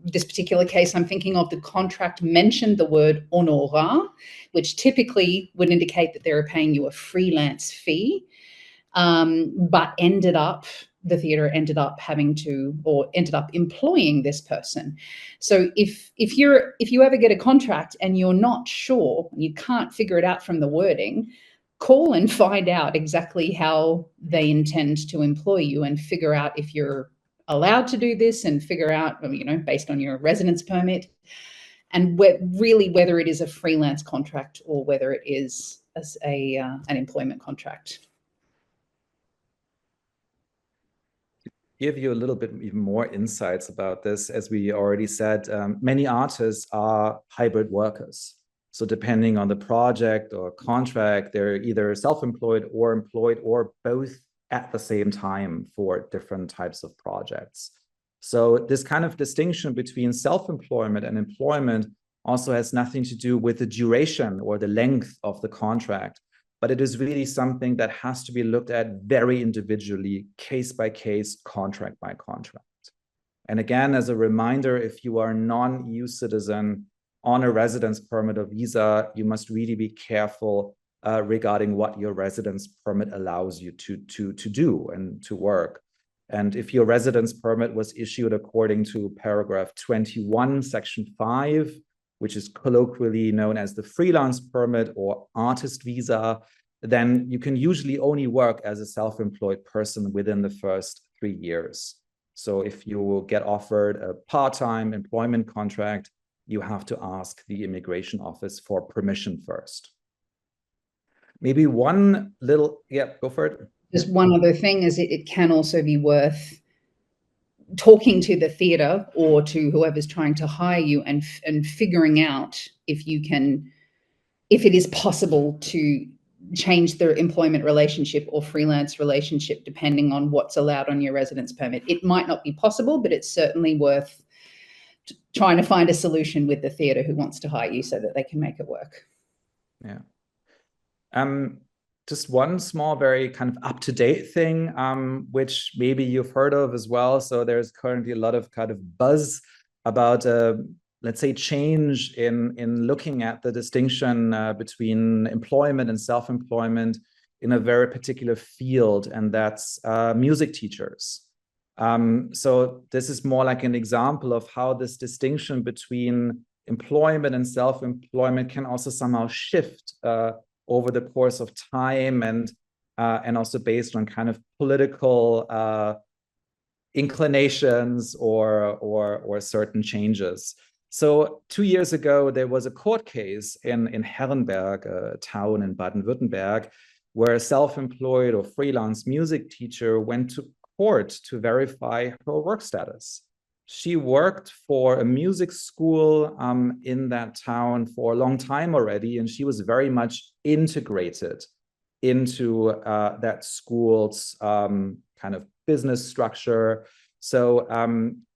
this particular case I'm thinking of, the contract mentioned the word honorat, which typically would indicate that they were paying you a freelance fee, but the theatre ended up employing this person. So if you ever get a contract and you're not sure, you can't figure it out from the wording, call and find out exactly how they intend to employ you and figure out if you're allowed to do this, and figure out, you know, based on your residence permit, and really whether it is a freelance contract or whether it is an employment contract. Give you a little bit even more insights about this, as we already said, many artists are hybrid workers. So depending on the project or contract, they're either self-employed or employed, or both at the same time for different types of projects. So this kind of distinction between self-employment and employment also has nothing to do with the duration or the length of the contract, but it is really something that has to be looked at very individually, case by case, contract by contract. And again, as a reminder, if you are a non-EU citizen on a residence permit or visa, you must really be careful regarding what your residence permit allows you to do and to work. And if your residence permit was issued according to paragraph 21, section 5, which is colloquially known as the freelance permit or artist visa, then you can usually only work as a self-employed person within the first 3 years. So if you will get offered a part-time employment contract, you have to ask the immigration office for permission first. Maybe one little, yeah, go for it. Just one other thing is it can also be worth talking to the theatre or to whoever's trying to hire you and figuring out if it is possible to change the employment relationship or freelance relationship depending on what's allowed on your residence permit. It might not be possible, but it's certainly worth trying to find a solution with the theatre who wants to hire you so that they can make it work. Yeah. Just one small, very kind of up-to-date thing, which maybe you've heard of as well. So there's currently a lot of kind of buzz about, let's say, change in looking at the distinction between employment and self-employment in a very particular field, and that's music teachers. So this is more like an example of how this distinction between employment and self-employment can also somehow shift over the course of time, and also based on kind of political inclinations or certain changes. So 2 years ago, there was a court case in Herrenberg, a town in Baden-Württemberg, where a self-employed or freelance music teacher went to court to verify her work status. She worked for a music school in that town for a long time already, and she was very much integrated into that school's kind of business structure. So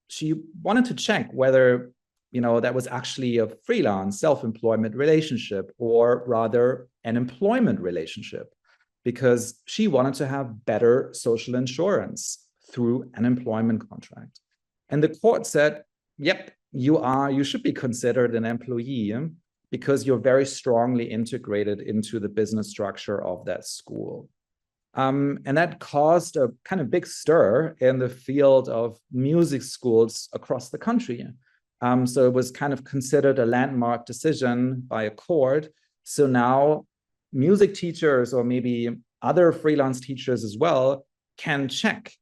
she wanted to check whether, you know, that was actually a freelance self-employment relationship or rather an employment relationship, because she wanted to have better social insurance through an employment contract. And the court said, yep, you should be considered an employee because you're very strongly integrated into the business structure of that school. And that caused a kind of big stir in the field of music schools across the country. So it was kind of considered a landmark decision by a court. So now music teachers, or maybe other freelance teachers as well, can check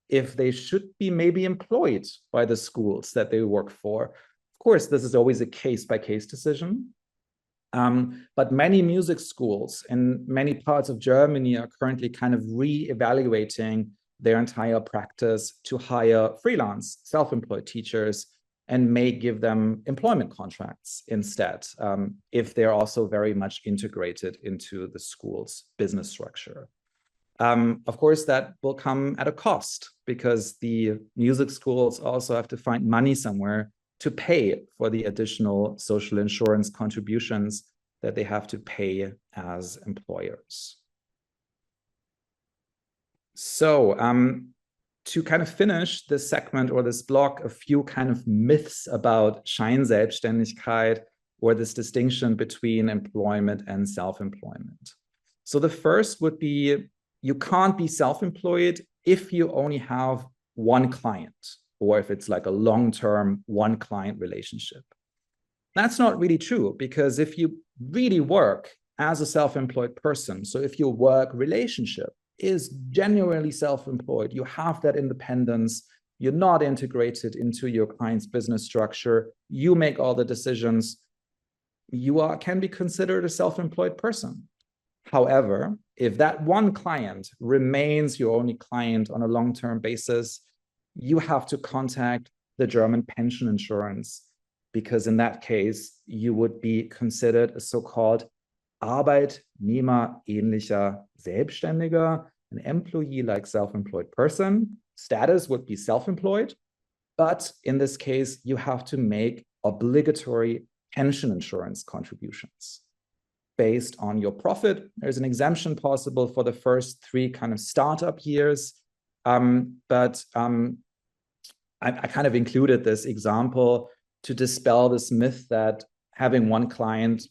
if they should be maybe employed by the schools that they work for. Of course, this is always a case-by-case decision. But many music schools in many parts of Germany are currently kind of re-evaluating their entire practice to hire freelance, self-employed teachers and may give them employment contracts instead, if they're also very much integrated into the school's business structure. Of course, that will come at a cost because the music schools also have to find money somewhere to pay for the additional social insurance contributions that they have to pay as employers. So to kind of finish this segment or this block, a few kind of myths about Scheinselbstständigkeit, or this distinction between employment and self-employment. So the first would be, you can't be self-employed if you only have one client, or if it's like a long-term one-client relationship. That's not really true, because if you really work as a self-employed person, so if your work relationship is genuinely self-employed, you have that independence, you're not integrated into your client's business structure, you make all the decisions, you can be considered a self-employed person. However, if that one client remains your only client on a long-term basis, you have to contact the German pension insurance, because in that case, you would be considered a so-called Arbeitnehmerähnlicher Selbstständiger, an employee-like self-employed person. Status would be self-employed, but in this case, you have to make obligatory pension insurance contributions. Based on your profit, there's an exemption possible for the first 3 kind of startup years. I kind of included this example to dispel this myth that having one client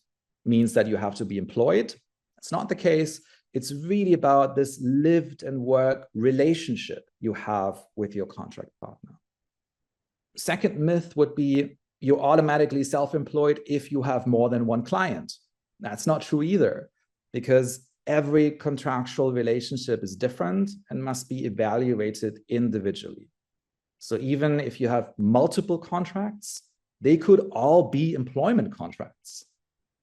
means that you have to be employed. It's not the case. It's really about this lived and work relationship you have with your contract partner. Second myth would be you're automatically self-employed if you have more than one client. That's not true either, because every contractual relationship is different and must be evaluated individually. So even if you have multiple contracts, they could all be employment contracts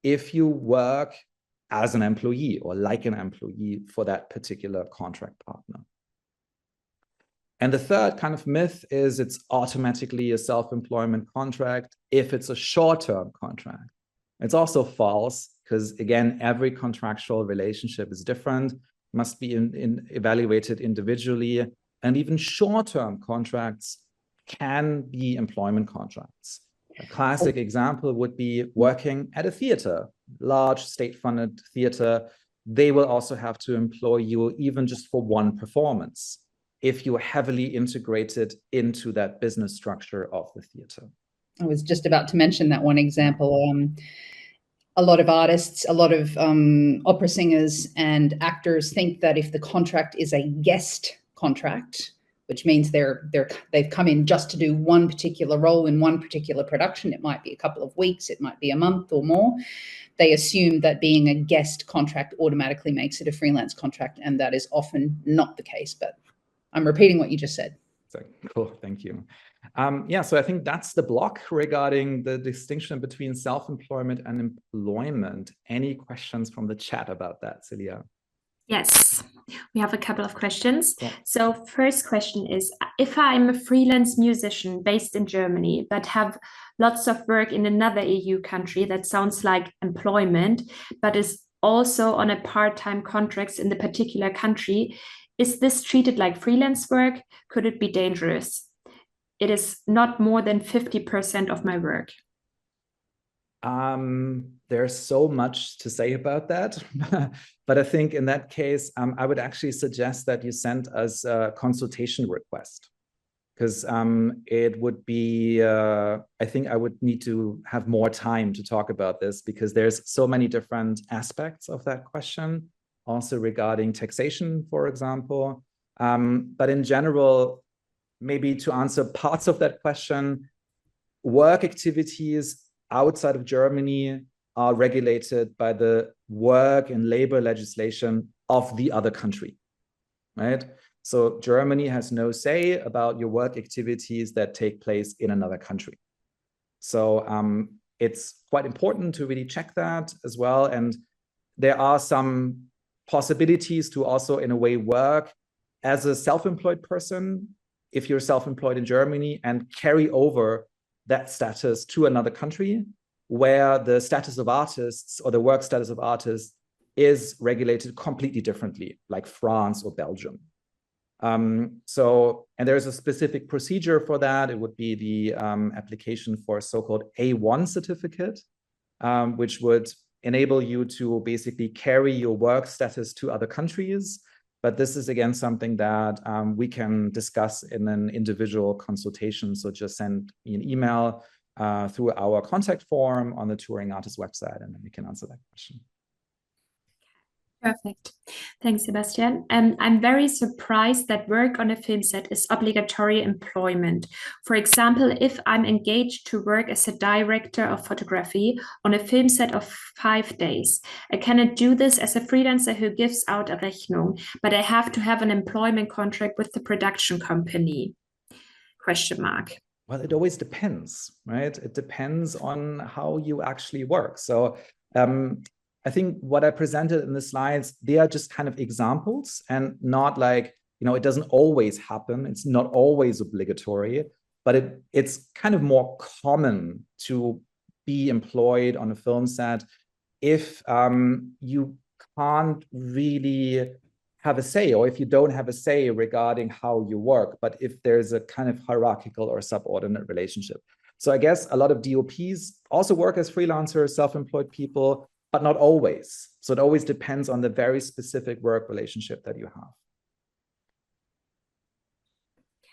if you work as an employee or like an employee for that particular contract partner. And the third kind of myth is it's automatically a self-employment contract if it's a short-term contract. It's also false, because again, every contractual relationship is different, must be evaluated individually, and even short-term contracts can be employment contracts. A classic example would be working at a theater, large state-funded theater. They will also have to employ you even just for one performance if you're heavily integrated into that business structure of the theater. I was just about to mention that one example. A lot of artists, a lot of opera singers and actors think that if the contract is a guest contract, which means they've come in just to do one particular role in one particular production, it might be a couple of weeks, it might be a month or more, they assume that being a guest contract automatically makes it a freelance contract, and that is often not the case. But I'm repeating what you just said. Cool, thank you. So I think that's the block regarding the distinction between self-employment and employment. Any questions from the chat about that, Celia? Yes, we have a couple of questions. Cool. So first question is, if I'm a freelance musician based in Germany, but have lots of work in another EU country, that sounds like employment, but is also on a part-time contracts in the particular country, is this treated like freelance work? Could it be dangerous? It is not more than 50% of my work. There's so much to say about that, but I think in that case, I would actually suggest that you send us a consultation request, because it would be, I think I would need to have more time to talk about this, because there's so many different aspects of that question, also regarding taxation, for example. But in general, maybe to answer parts of that question, work activities outside of Germany are regulated by the work and labor legislation of the other country, right? So Germany has no say about your work activities that take place in another country. So it's quite important to really check that as well. And there are some possibilities to also, in a way, work as a self-employed person if you're self-employed in Germany and carry over that status to another country where the status of artists or the work status of artists is regulated completely differently, like France or Belgium. And there's a specific procedure for that. It would be the application for a so-called A1 certificate, which would enable you to basically carry your work status to other countries. But this is, again, something that we can discuss in an individual consultation. So just send me an email through our contact form on the Touring Artist website, and then we can answer that question. Perfect. Thanks, Sebastian. I'm very surprised that work on a film set is obligatory employment. For example, if I'm engaged to work as a director of photography on a film set of 5 days, I cannot do this as a freelancer who gives out a Rechnung, but I have to have an employment contract with the production company. Question mark. Well, it always depends, right? It depends on how you actually work. So I think what I presented in the slides, they are just kind of examples and not like, it doesn't always happen. It's not always obligatory, but it's kind of more common to be employed on a film set if you can't really have a say, or if you don't have a say regarding how you work, but if there's a kind of hierarchical or subordinate relationship. So I guess a lot of DOPs also work as freelancers, self-employed people, but not always. So it always depends on the very specific work relationship that you have.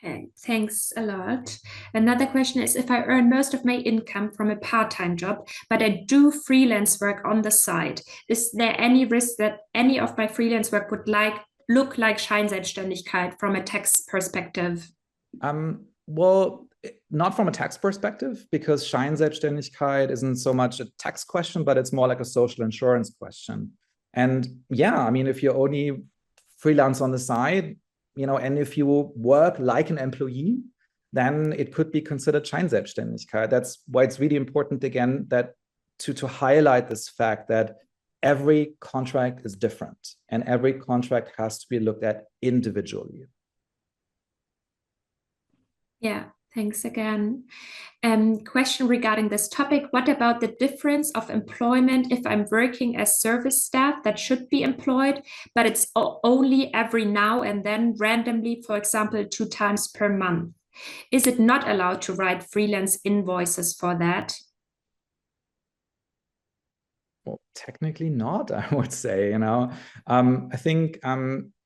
Okay, thanks a lot. Another question is, if I earn most of my income from a part-time job, but I do freelance work on the side, is there any risk that any of my freelance work would look like Scheinselbstständigkeit from a tax perspective? Well, not from a tax perspective, because Scheinselbstständigkeit isn't so much a tax question, but it's more like a social insurance question. And yeah, I mean, if you only freelance on the side, and if you work like an employee, then it could be considered Scheinselbstständigkeit. That's why it's really important, again, that to highlight this fact that every contract is different and every contract has to be looked at individually. Yeah, thanks again. Question regarding this topic. What about the difference of employment if I'm working as service staff that should be employed, but it's only every now and then randomly, for example, 2 times per month? Is it not allowed to write freelance invoices for that? Well, technically not, I would say. I think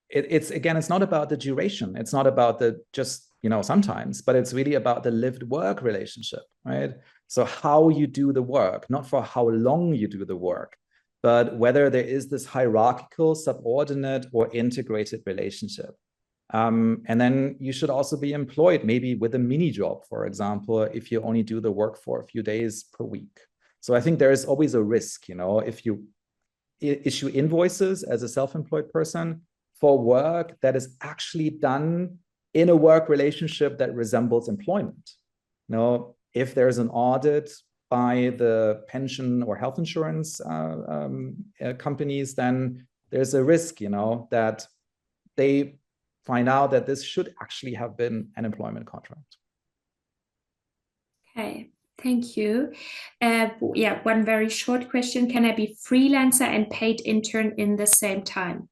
it's not about the duration. It's not about the just sometimes, but it's really about the lived work relationship, right? So how you do the work, not for how long you do the work, but whether there is this hierarchical, subordinate, or integrated relationship. And then you should also be employed maybe with a mini job, for example, if you only do the work for a few days per week. So I think there is always a risk, if you issue invoices as a self-employed person for work that is actually done in a work relationship that resembles employment. If there's an audit by the pension or health insurance companies, then there's a risk, that they find out that this should actually have been an employment contract. Okay, thank you. One very short question. Can I be freelancer and paid intern in the same time?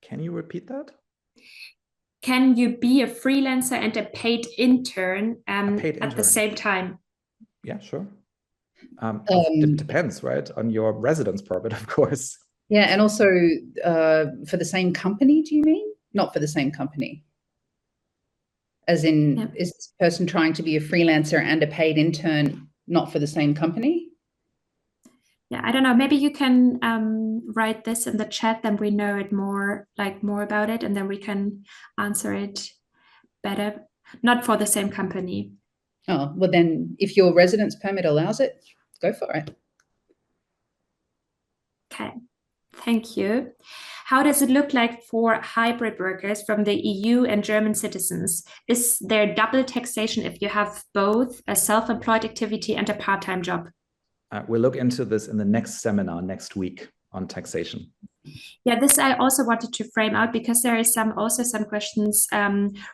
Can you repeat that? Can you be a freelancer and a paid intern at the same time? Yeah, sure. It depends, right, on your residence permit, of course. Yeah, and also for the same company, do you mean? Not for the same company. As in, is this person trying to be a freelancer and a paid intern not for the same company? Yeah, I don't know. Maybe you can write this in the chat, then we know it more about it, and then we can answer it better. Not for the same company. Oh, well then, if your residence permit allows it, go for it. Okay, thank you. How does it look like for hybrid workers from the EU and German citizens? Is there double taxation if you have both a self-employed activity and a part-time job? We'll look into this in the next seminar next week on taxation. Yeah, this I also wanted to frame out because there is also some questions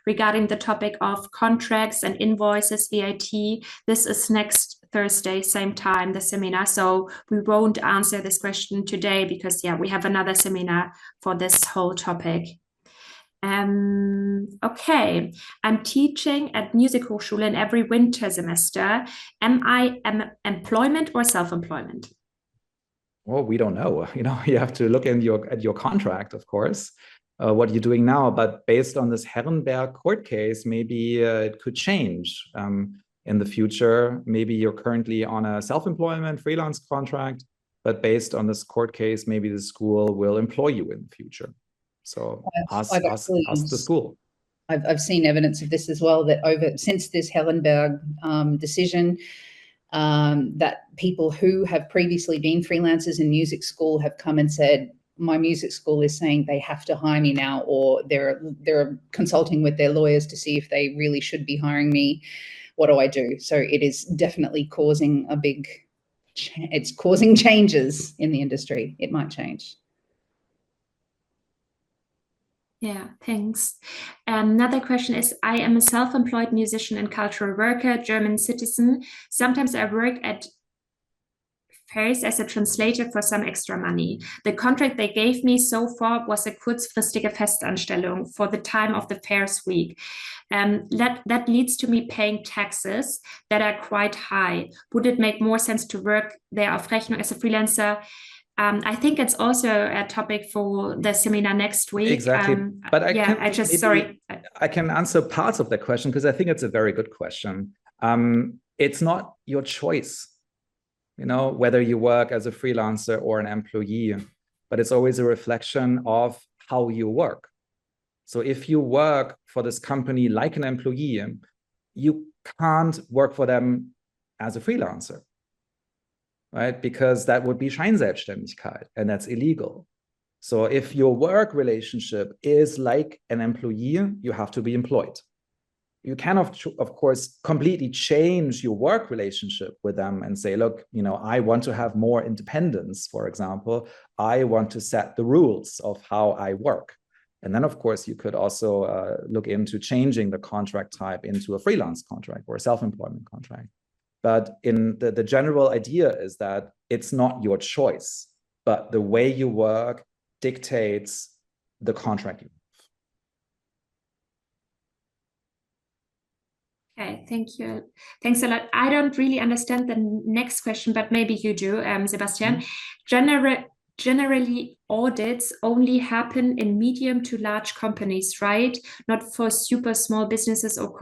regarding the topic of contracts and invoices, VAT. This is next Thursday, same time, the seminar. So we won't answer this question today because we have another seminar for this whole topic. Okay, I'm teaching at Musikhochschule in every winter semester. Am I employment or self-employment? Well, we don't know. You have to look at your contract, of course, what you're doing now. But based on this Herrenberg court case, maybe it could change in the future. Maybe you're currently on a self-employment freelance contract, but based on this court case, maybe the school will employ you in the future. So ask the school. I've seen evidence of this as well, that since this Hellenberg decision, that people who have previously been freelancers in music school have come and said, my music school is saying they have to hire me now, or they're consulting with their lawyers to see if they really should be hiring me. What do I do? So it is definitely causing it's causing changes in the industry. It might change. Yeah, thanks. Another question is, I am a self-employed musician and cultural worker, German citizen. Sometimes I work at fairs as a translator for some extra money. The contract they gave me so far was a kurzfristige Festanstellung for the time of the fairs week. That leads to me paying taxes that are quite high. Would it make more sense to work there auf Rechnung as a freelancer? I think it's also a topic for the seminar next week. Exactly. But sorry. I can answer parts of that question because I think it's a very good question. It's not your choice, whether you work as a freelancer or an employee, but it's always a reflection of how you work. So if you work for this company like an employee, you can't work for them as a freelancer. Right? Because that would be Scheinselbstständigkeit, and that's illegal. So if your work relationship is like an employee, you have to be employed. You can, of course, completely change your work relationship with them and say, look, I want to have more independence, for example. I want to set the rules of how I work. And then, of course, you could also look into changing the contract type into a freelance contract or a self-employment contract. But in the general idea is that it's not your choice, but the way you work dictates the contract you have. Okay, thank you. Thanks a lot. I don't really understand the next question, but maybe you do, Sebastian. Generally, audits only happen in medium to large companies, right? Not for super small businesses or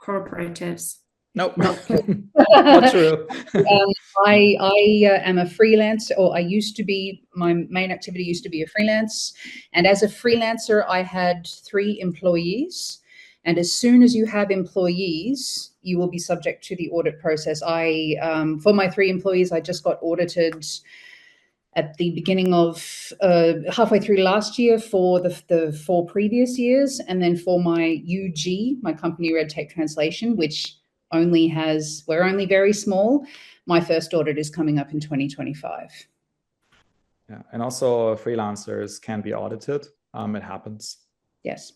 cooperatives. Nope, not true. I am a freelance, or I used to be. My main activity used to be a freelance, and as a freelancer, I had 3 employees. And as soon as you have employees, you will be subject to the audit process. For my 3 employees, I just got audited at the beginning of halfway through last year for the 4 previous years, and then for my UG, my company Red Tape Translation, which we're only very small. My first audit is coming up in 2025. Yeah, and also freelancers can be audited. It happens. Yes.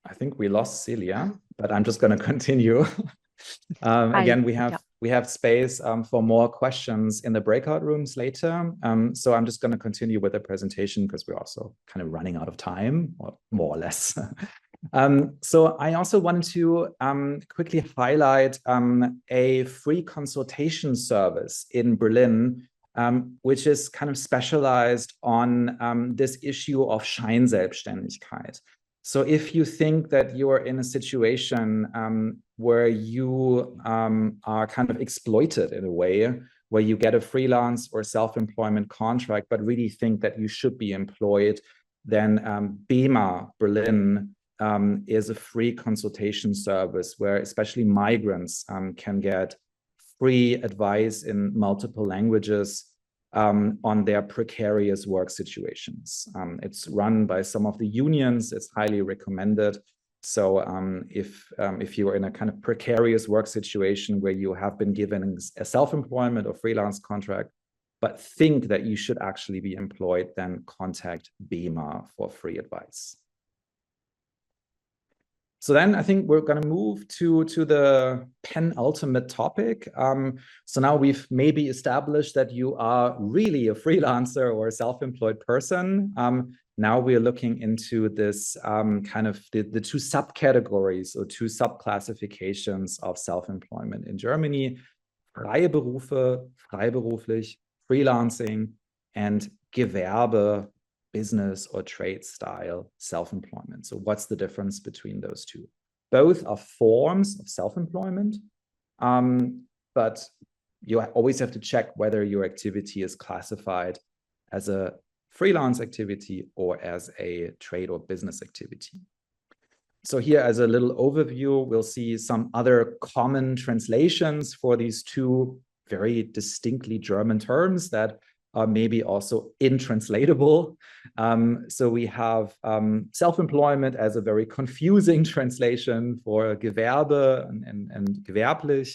I think we lost Celia, but I'm just going to continue. Again, we have space for more questions in the breakout rooms later. So I'm just going to continue with the presentation because we're also kind of running out of time, or more or less. So I also wanted to quickly highlight a free consultation service in Berlin, which is kind of specialized on this issue of Scheinselbstständigkeit. So if you think that you are in a situation where you are kind of exploited in a way, where you get a freelance or self-employment contract, but really think that you should be employed, then BEMA Berlin is a free consultation service where especially migrants can get free advice in multiple languages on their precarious work situations. It's run by some of the unions. It's highly recommended. So if you're in a kind of precarious work situation where you have been given a self-employment or freelance contract, but think that you should actually be employed, then contact BEMA for free advice. So then I think we're going to move to the penultimate topic. So now we've maybe established that you are really a freelancer or a self-employed person. Now we're looking into this kind of the 2 subcategories or 2 subclassifications of self-employment in Germany: freie Berufe, freiberuflich, freelancing, and Gewerbe, business or trade style self-employment. So what's the difference between those two? Both are forms of self-employment, but you always have to check whether your activity is classified as a freelance activity or as a trade or business activity. So here, as a little overview, we'll see some other common translations for these two very distinctly German terms that are maybe also intranslatable. So we have self-employment as a very confusing translation for Gewerbe and gewerblich.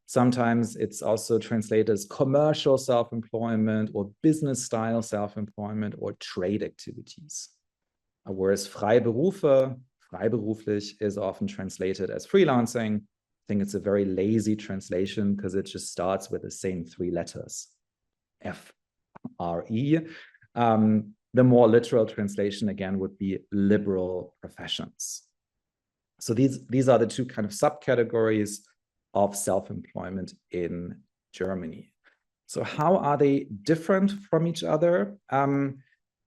Sometimes it's also translated as commercial self-employment or business style self-employment or trade activities. Whereas freiberuflich is often translated as freelancing. I think it's a very lazy translation because it just starts with the same three letters, F-R-E. The more literal translation, again, would be liberal professions. So these are the two kind of subcategories of self-employment in Germany. So how are they different from each other?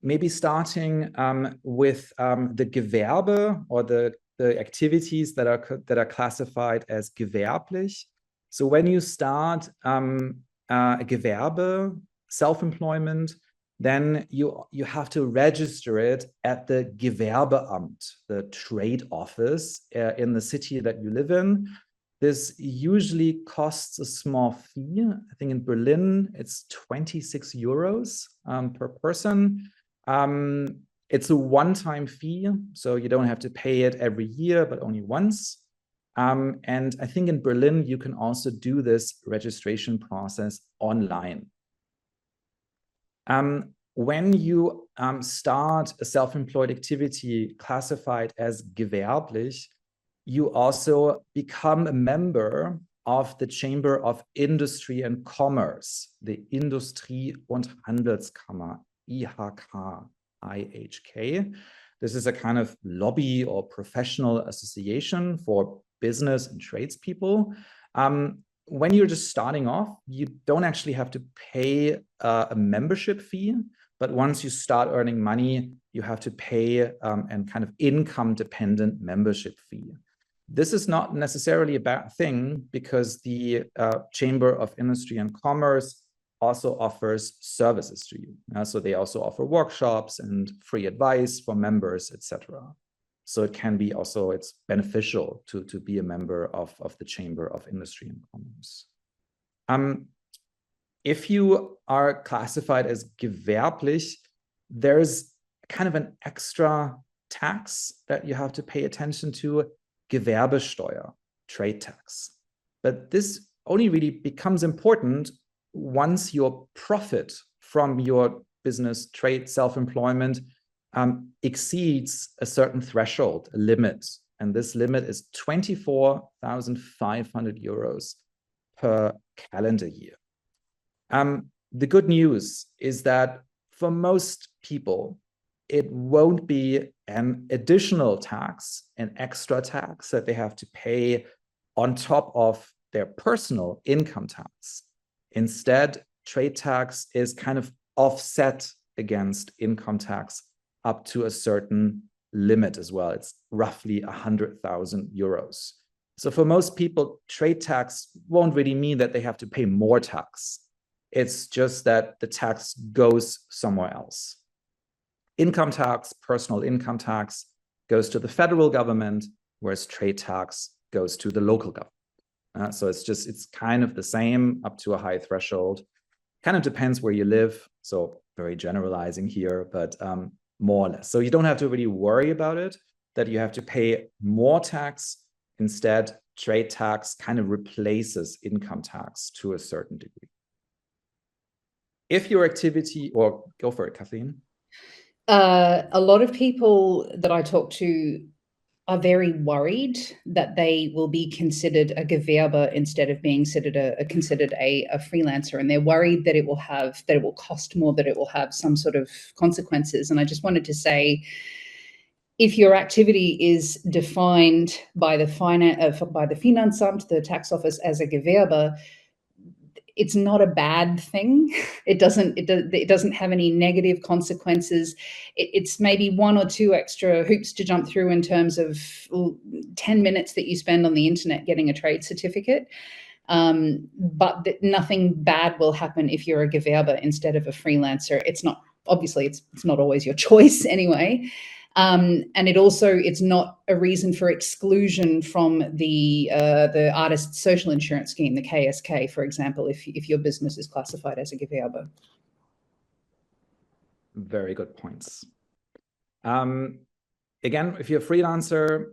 Maybe starting with the Gewerbe or the activities that are classified as gewerblich. So when you start a Gewerbe, self-employment, then you have to register it at the Gewerbeamt, the trade office in the city that you live in. This usually costs a small fee. I think in Berlin, it's 26 euros per person. It's a one-time fee, so you don't have to pay it every year, but only once. And I think in Berlin, you can also do this registration process online. When you start a self-employed activity classified as gewerblich, you also become a member of the Chamber of Industry and Commerce, the Industrie- und Handelskammer, IHK. This is a kind of lobby or professional association for business and tradespeople. When you're just starting off, you don't actually have to pay a membership fee, but once you start earning money, you have to pay an kind of income-dependent membership fee. This is not necessarily a bad thing because the Chamber of Industry and Commerce also offers services to you. So they also offer workshops and free advice for members, etc. So it can be also, it's beneficial to be a member of the Chamber of Industry and Commerce. If you are classified as gewerblich, there's kind of an extra tax that you have to pay attention to, Gewerbesteuer, trade tax. But this only really becomes important once your profit from your business, trade, self-employment exceeds a certain threshold, a limit. And this limit is 24,500 euros per calendar year. The good news is that for most people, it won't be an additional tax, an extra tax that they have to pay on top of their personal income tax. Instead, trade tax is kind of offset against income tax up to a certain limit as well. It's roughly 100,000 euros. So for most people, trade tax won't really mean that they have to pay more tax. It's just that the tax goes somewhere else. Income tax, personal income tax, goes to the federal government, whereas trade tax goes to the local government. So it's kind of the same up to a high threshold. Kind of depends where you live. So very generalizing here, but more or less. So you don't have to really worry about it, that you have to pay more tax. Instead, trade tax kind of replaces income tax to a certain degree. If your activity, or go for it, Kathleen. A lot of people that I talk to are very worried that they will be considered a Gewerbe instead of being considered a freelancer, and they're worried that it will cost more, that it will have some sort of consequences. And I just wanted to say, if your activity is defined by the Finanzamt, the tax office, as a Gewerbe, it's not a bad thing. It doesn't have any negative consequences. It's maybe 1 or 2 extra hoops to jump through in terms of 10 minutes that you spend on the internet getting a trade certificate. But nothing bad will happen if you're a Gewerbe instead of a freelancer. It's not, obviously it's not always your choice anyway. And it's not a reason for exclusion from the artist social insurance scheme, the KSK, for example, if your business is classified as a Gewerbe. Very good points. Again, if you're a freelancer,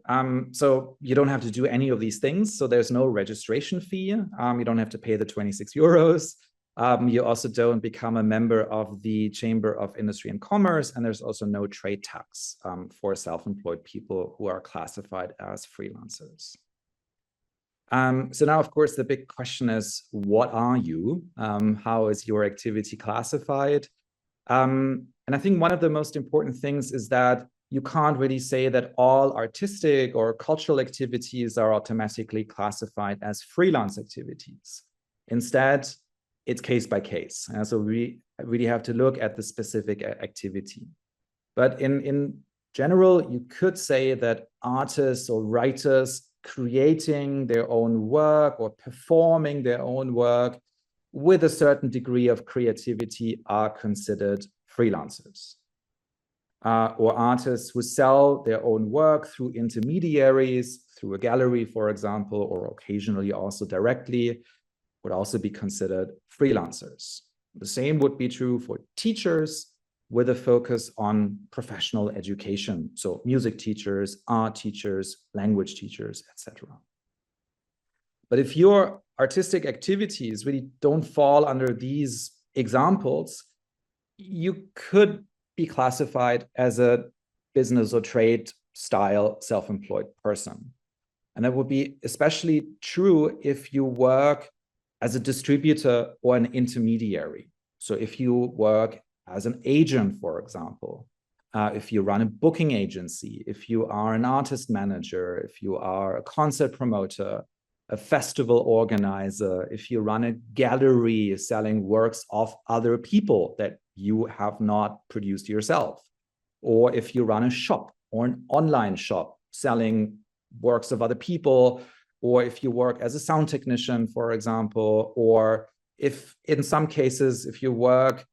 so you don't have to do any of these things. So there's no registration fee. You don't have to pay the 26 euros. You also don't become a member of the Chamber of Industry and Commerce, and there's also no trade tax for self-employed people who are classified as freelancers. So now, of course, the big question is, what are you? How is your activity classified? And I think one of the most important things is that you can't really say that all artistic or cultural activities are automatically classified as freelance activities. Instead, it's case by case. So we really have to look at the specific activity. But in general, you could say that artists or writers creating their own work or performing their own work with a certain degree of creativity are considered freelancers. Or artists who sell their own work through intermediaries, through a gallery, for example, or occasionally also directly, would also be considered freelancers. The same would be true for teachers with a focus on professional education. So music teachers, art teachers, language teachers, etc. But if your artistic activities really don't fall under these examples, you could be classified as a business or trade style self-employed person. And that would be especially true if you work as a distributor or an intermediary. So if you work as an agent, for example, if you run a booking agency, if you are an artist manager, if you are a concert promoter, a festival organizer, if you run a gallery selling works of other people that you have not produced yourself, or if you run a shop or an online shop selling works of other people, or if you work as a sound technician, for example, or if in some cases, if you work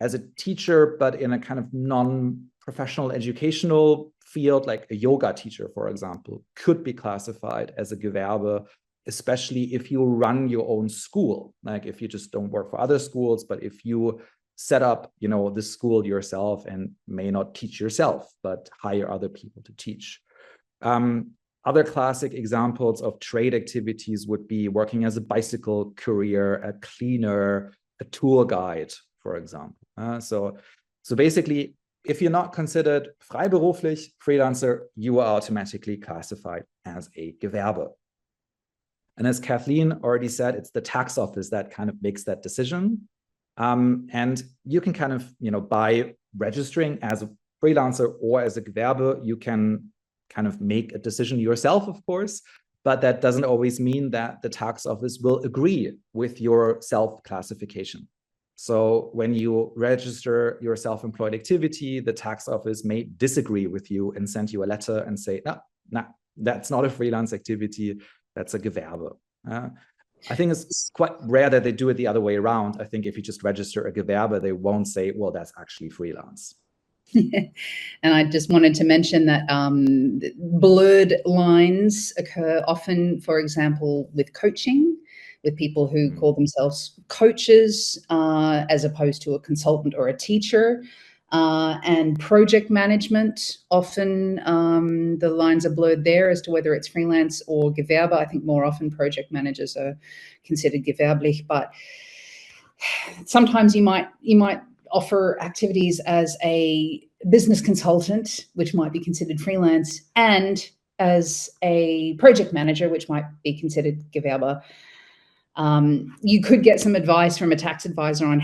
as a teacher, but in a kind of non-professional educational field, like a yoga teacher, for example, could be classified as a Gewerbe, especially if you run your own school. Like if you just don't work for other schools, but if you set up, the school yourself and may not teach yourself, but hire other people to teach. Other classic examples of trade activities would be working as a bicycle courier, a cleaner, a tour guide, for example. So basically, if you're not considered freiberuflich, freelancer, you are automatically classified as a Gewerbe. And as Kathleen already said, it's the tax office that kind of makes that decision. And you can kind of, by registering as a freelancer or as a Gewerbe, you can kind of make a decision yourself, of course, but that doesn't always mean that the tax office will agree with your self-classification. So when you register your self-employed activity, the tax office may disagree with you and send you a letter and say, no, that's not a freelance activity, that's a Gewerbe. I think it's quite rare that they do it the other way around. I think if you just register a Gewerbe, they won't say, well, that's actually freelance. And I just wanted to mention that blurred lines occur often, for example, with coaching, with people who call themselves coaches as opposed to a consultant or a teacher. And project management, often the lines are blurred there as to whether it's freelance or Gewerbe. I think more often project managers are considered gewerblich, but sometimes you might offer activities as a business consultant, which might be considered freelance, and as a project manager, which might be considered Gewerbe. You could get some advice from a tax advisor on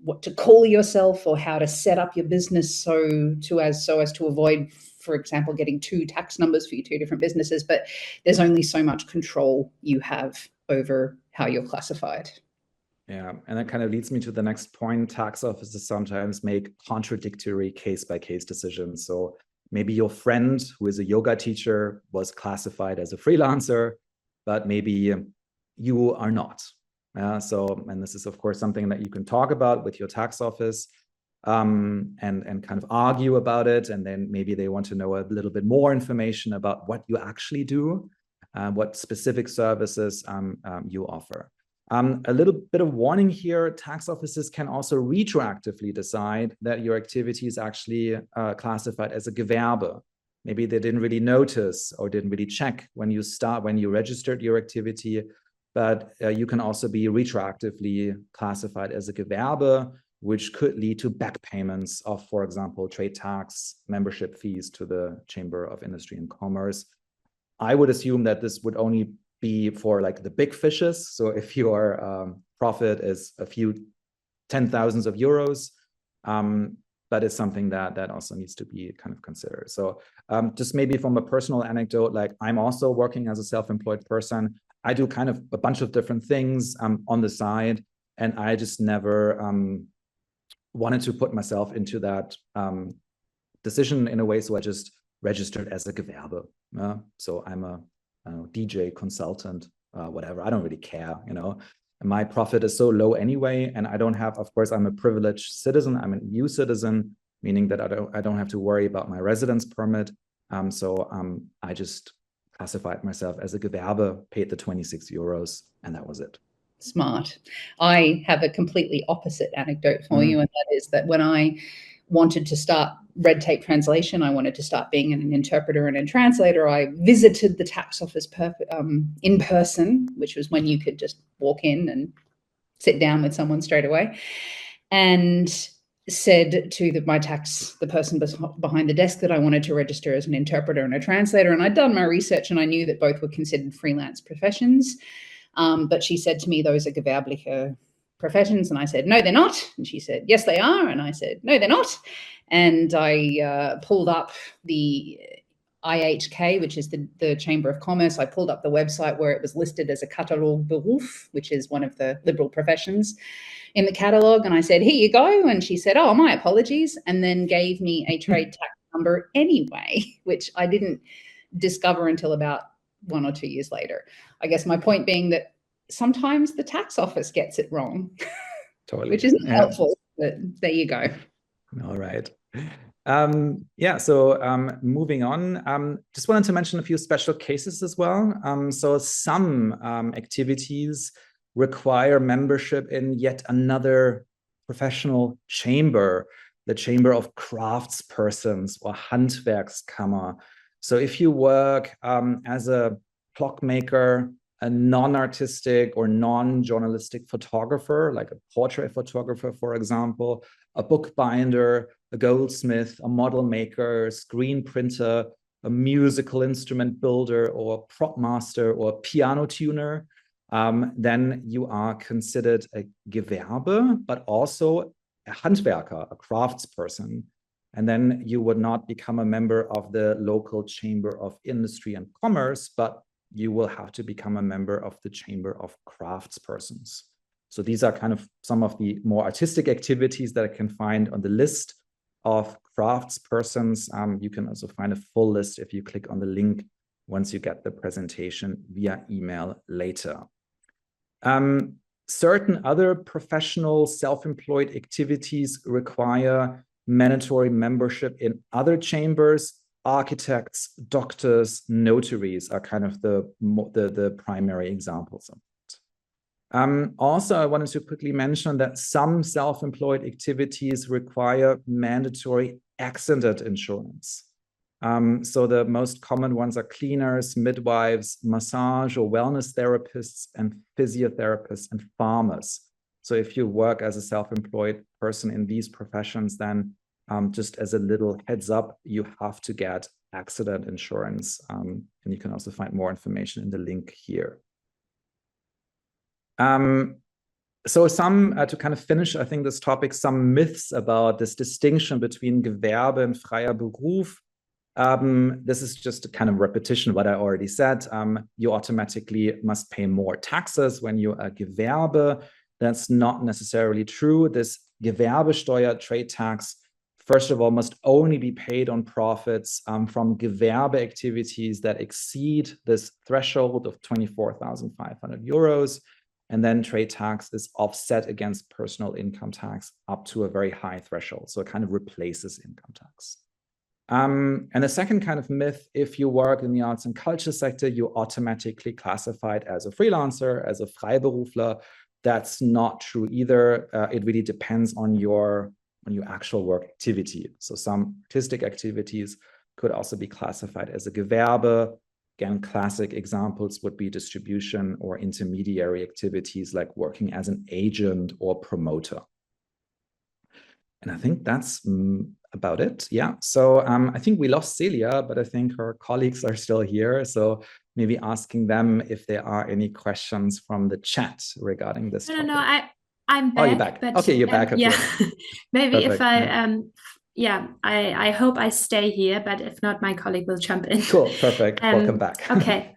what to call yourself or how to set up your business so as to avoid, for example, getting 2 tax numbers for your 2 different businesses. But there's only so much control you have over how you're classified. Yeah, and that kind of leads me to the next point. Tax offices sometimes make contradictory case-by-case decisions. So maybe your friend who is a yoga teacher was classified as a freelancer, but maybe you are not. And this is, of course, something that you can talk about with your tax office and kind of argue about it. And then maybe they want to know a little bit more information about what you actually do, what specific services you offer. A little bit of warning here, tax offices can also retroactively decide that your activity is actually classified as a Gewerbe. Maybe they didn't really notice or didn't really check when you registered your activity, but you can also be retroactively classified as a Gewerbe, which could lead to back payments of, for example, trade tax, membership fees to the Chamber of Industry and Commerce. I would assume that this would only be for like the big fishes. So if your profit is a few 10,000s of euros, but it's something that also needs to be kind of considered. So just maybe from a personal anecdote, like I'm also working as a self-employed person. I do kind of a bunch of different things on the side, and I just never wanted to put myself into that decision in a way. So I just registered as a Gewerbe. So I'm a DJ, consultant, whatever. I don't really care, My profit is so low anyway, and I don't have, of course, I'm a privileged citizen. I'm an EU citizen, meaning that I don't have to worry about my residence permit. So I just classified myself as a Gewerbe, paid the 26 euros, and that was it. Smart. I have a completely opposite anecdote for you, and that is that when I wanted to start red tape translation, I wanted to start being an interpreter and a translator, I visited the tax office in person, which was when you could just walk in and sit down with someone straight away, and said to the person behind the desk that I wanted to register as an interpreter and a translator. And I'd done my research and I knew that both were considered freelance professions. But she said to me, those are gewerbliche professions. And I said, no, they're not. And she said, yes, they are. And I said, no, they're not. And I pulled up the IHK, which is the Chamber of Commerce. I pulled up the website where it was listed as a Katalogberuf, which is one of the liberal professions in the catalogue. And I said, here you go. And she said, oh, my apologies. And then gave me a trade tax number anyway, which I didn't discover until about 1 or 2 years later. I guess my point being that sometimes the tax office gets it wrong, totally, which isn't helpful, but there you go. All right. So moving on, just wanted to mention a few special cases as well. So some activities require membership in yet another professional chamber, the Chamber of Craftspersons or Handwerkskammer. So if you work as a clockmaker, a non-artistic or non-journalistic photographer, like a portrait photographer, for example, a bookbinder, a goldsmith, a model maker, screen printer, a musical instrument builder, or a prop master, or a piano tuner, then you are considered a Gewerbe, but also a Handwerker, a craftsperson. And then you would not become a member of the local Chamber of Industry and Commerce, but you will have to become a member of the Chamber of Craftspersons. So these are kind of some of the more artistic activities that I can find on the list of craftspersons. You can also find a full list if you click on the link once you get the presentation via email later. Certain other professional self-employed activities require mandatory membership in other chambers. Architects, doctors, notaries are kind of the primary examples of it. Also, I wanted to quickly mention that some self-employed activities require mandatory accident insurance. So the most common ones are cleaners, midwives, massage or wellness therapists, and physiotherapists and farmers. So if you work as a self-employed person in these professions, then just as a little heads up, you have to get accident insurance. And you can also find more information in the link here. So to kind of finish, I think this topic, some myths about this distinction between Gewerbe and freier Beruf. This is just a kind of repetition of what I already said. You automatically must pay more taxes when you are Gewerbe. That's not necessarily true. This Gewerbesteuer trade tax, first of all, must only be paid on profits from Gewerbe activities that exceed this threshold of 24,500 euros. And then trade tax is offset against personal income tax up to a very high threshold. So it kind of replaces income tax. And the second kind of myth, if you work in the arts and culture sector, you're automatically classified as a freelancer, as a Freiberufler. That's not true either. It really depends on your actual work activity. So some artistic activities could also be classified as a Gewerbe. Again, classic examples would be distribution or intermediary activities like working as an agent or promoter. And I think that's about it. Yeah. So I think we lost Celia, but I think her colleagues are still here. So maybe asking them if there are any questions from the chat regarding this topic. No, I'm back. Oh, you're back. But, okay, you're back. Okay. Yeah, maybe Perfect. if I I hope I stay here, but if not, my colleague will jump in. Cool, perfect. Welcome back. Okay.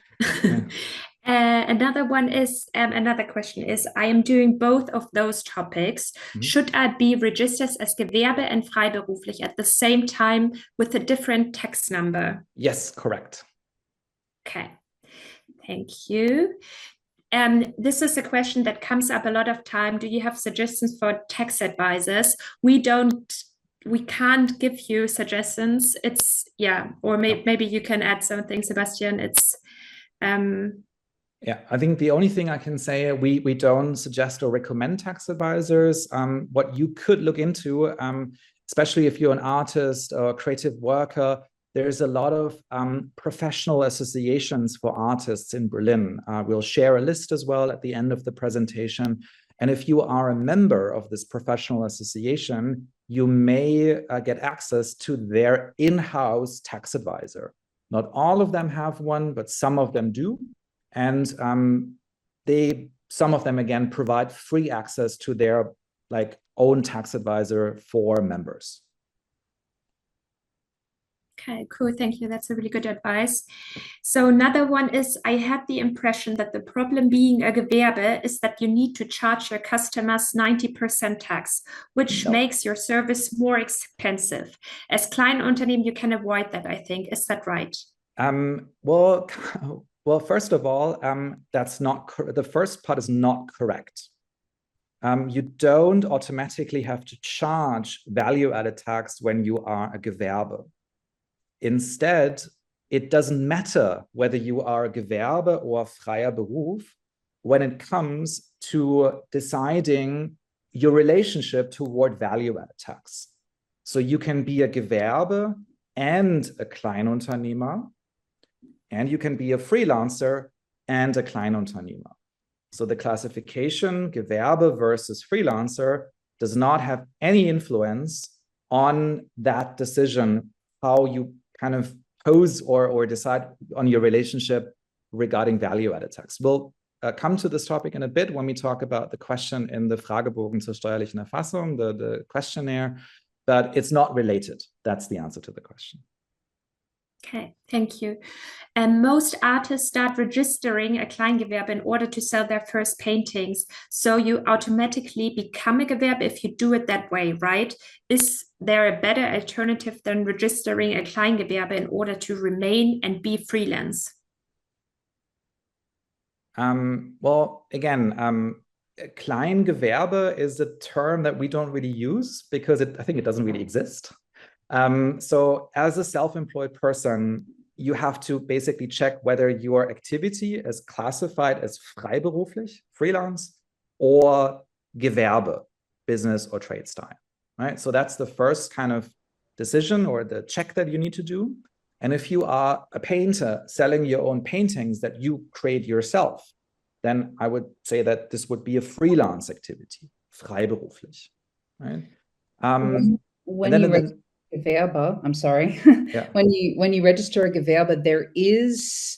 Another question is, I am doing both of those topics. Should I be registered as Gewerbe and Freiberuflich at the same time with a different tax number? Yes, correct. Okay, thank you. This is a question that comes up a lot of time. Do you have suggestions for tax advisors? We can't give you suggestions. It's or maybe you can add something, Sebastian. It's yeah, I think the only thing I can say, we don't suggest or recommend tax advisors. What you could look into, especially if you're an artist or a creative worker, there's a lot of professional associations for artists in Berlin. We'll share a list as well at the end of the presentation. And if you are a member of this professional association, you may get access to their in-house tax advisor. Not all of them have one, but some of them do. And some of them, again, provide free access to their own tax advisor for members. Okay, cool. Thank you. That's a really good advice. So another one is, I had the impression that the problem being a Gewerbe is that you need to charge your customers 90% tax, which makes your service more expensive. As Kleinunternehmen, you can avoid that, I think. Is that right? Well, first of all, that's not the first part is not correct. You don't automatically have to charge value-added tax when you are a Gewerbe. Instead, it doesn't matter whether you are a Gewerbe or a freier Beruf when it comes to deciding your relationship toward value-added tax. So you can be a Gewerbe and a Kleinunternehmer, and you can be a freelancer and a Kleinunternehmer. So the classification Gewerbe versus freelancer does not have any influence on that decision, how you kind of pose or decide on your relationship regarding value-added tax. We'll come to this topic in a bit when we talk about the question in the Fragebogen zur steuerlichen Erfassung, the questionnaire, but it's not related. That's the answer to the question. Okay, thank you. And most artists start registering a Kleingewerbe in order to sell their first paintings. So you automatically become a Gewerbe if you do it that way, right? Is there a better alternative than registering a Kleingewerbe in order to remain and be freelance? Well, again, Kleingewerbe is a term that we don't really use because I think it doesn't really exist. So as a self-employed person, you have to basically check whether your activity is classified as freiberuflich, freelance, or Gewerbe, business or trade style, right? So that's the first kind of decision or the check that you need to do. And if you are a painter selling your own paintings that you create yourself, then I would say that this would be a freelance activity, freiberuflich, right? Gewerbe, I'm sorry. Yeah. When you register a Gewerbe, there is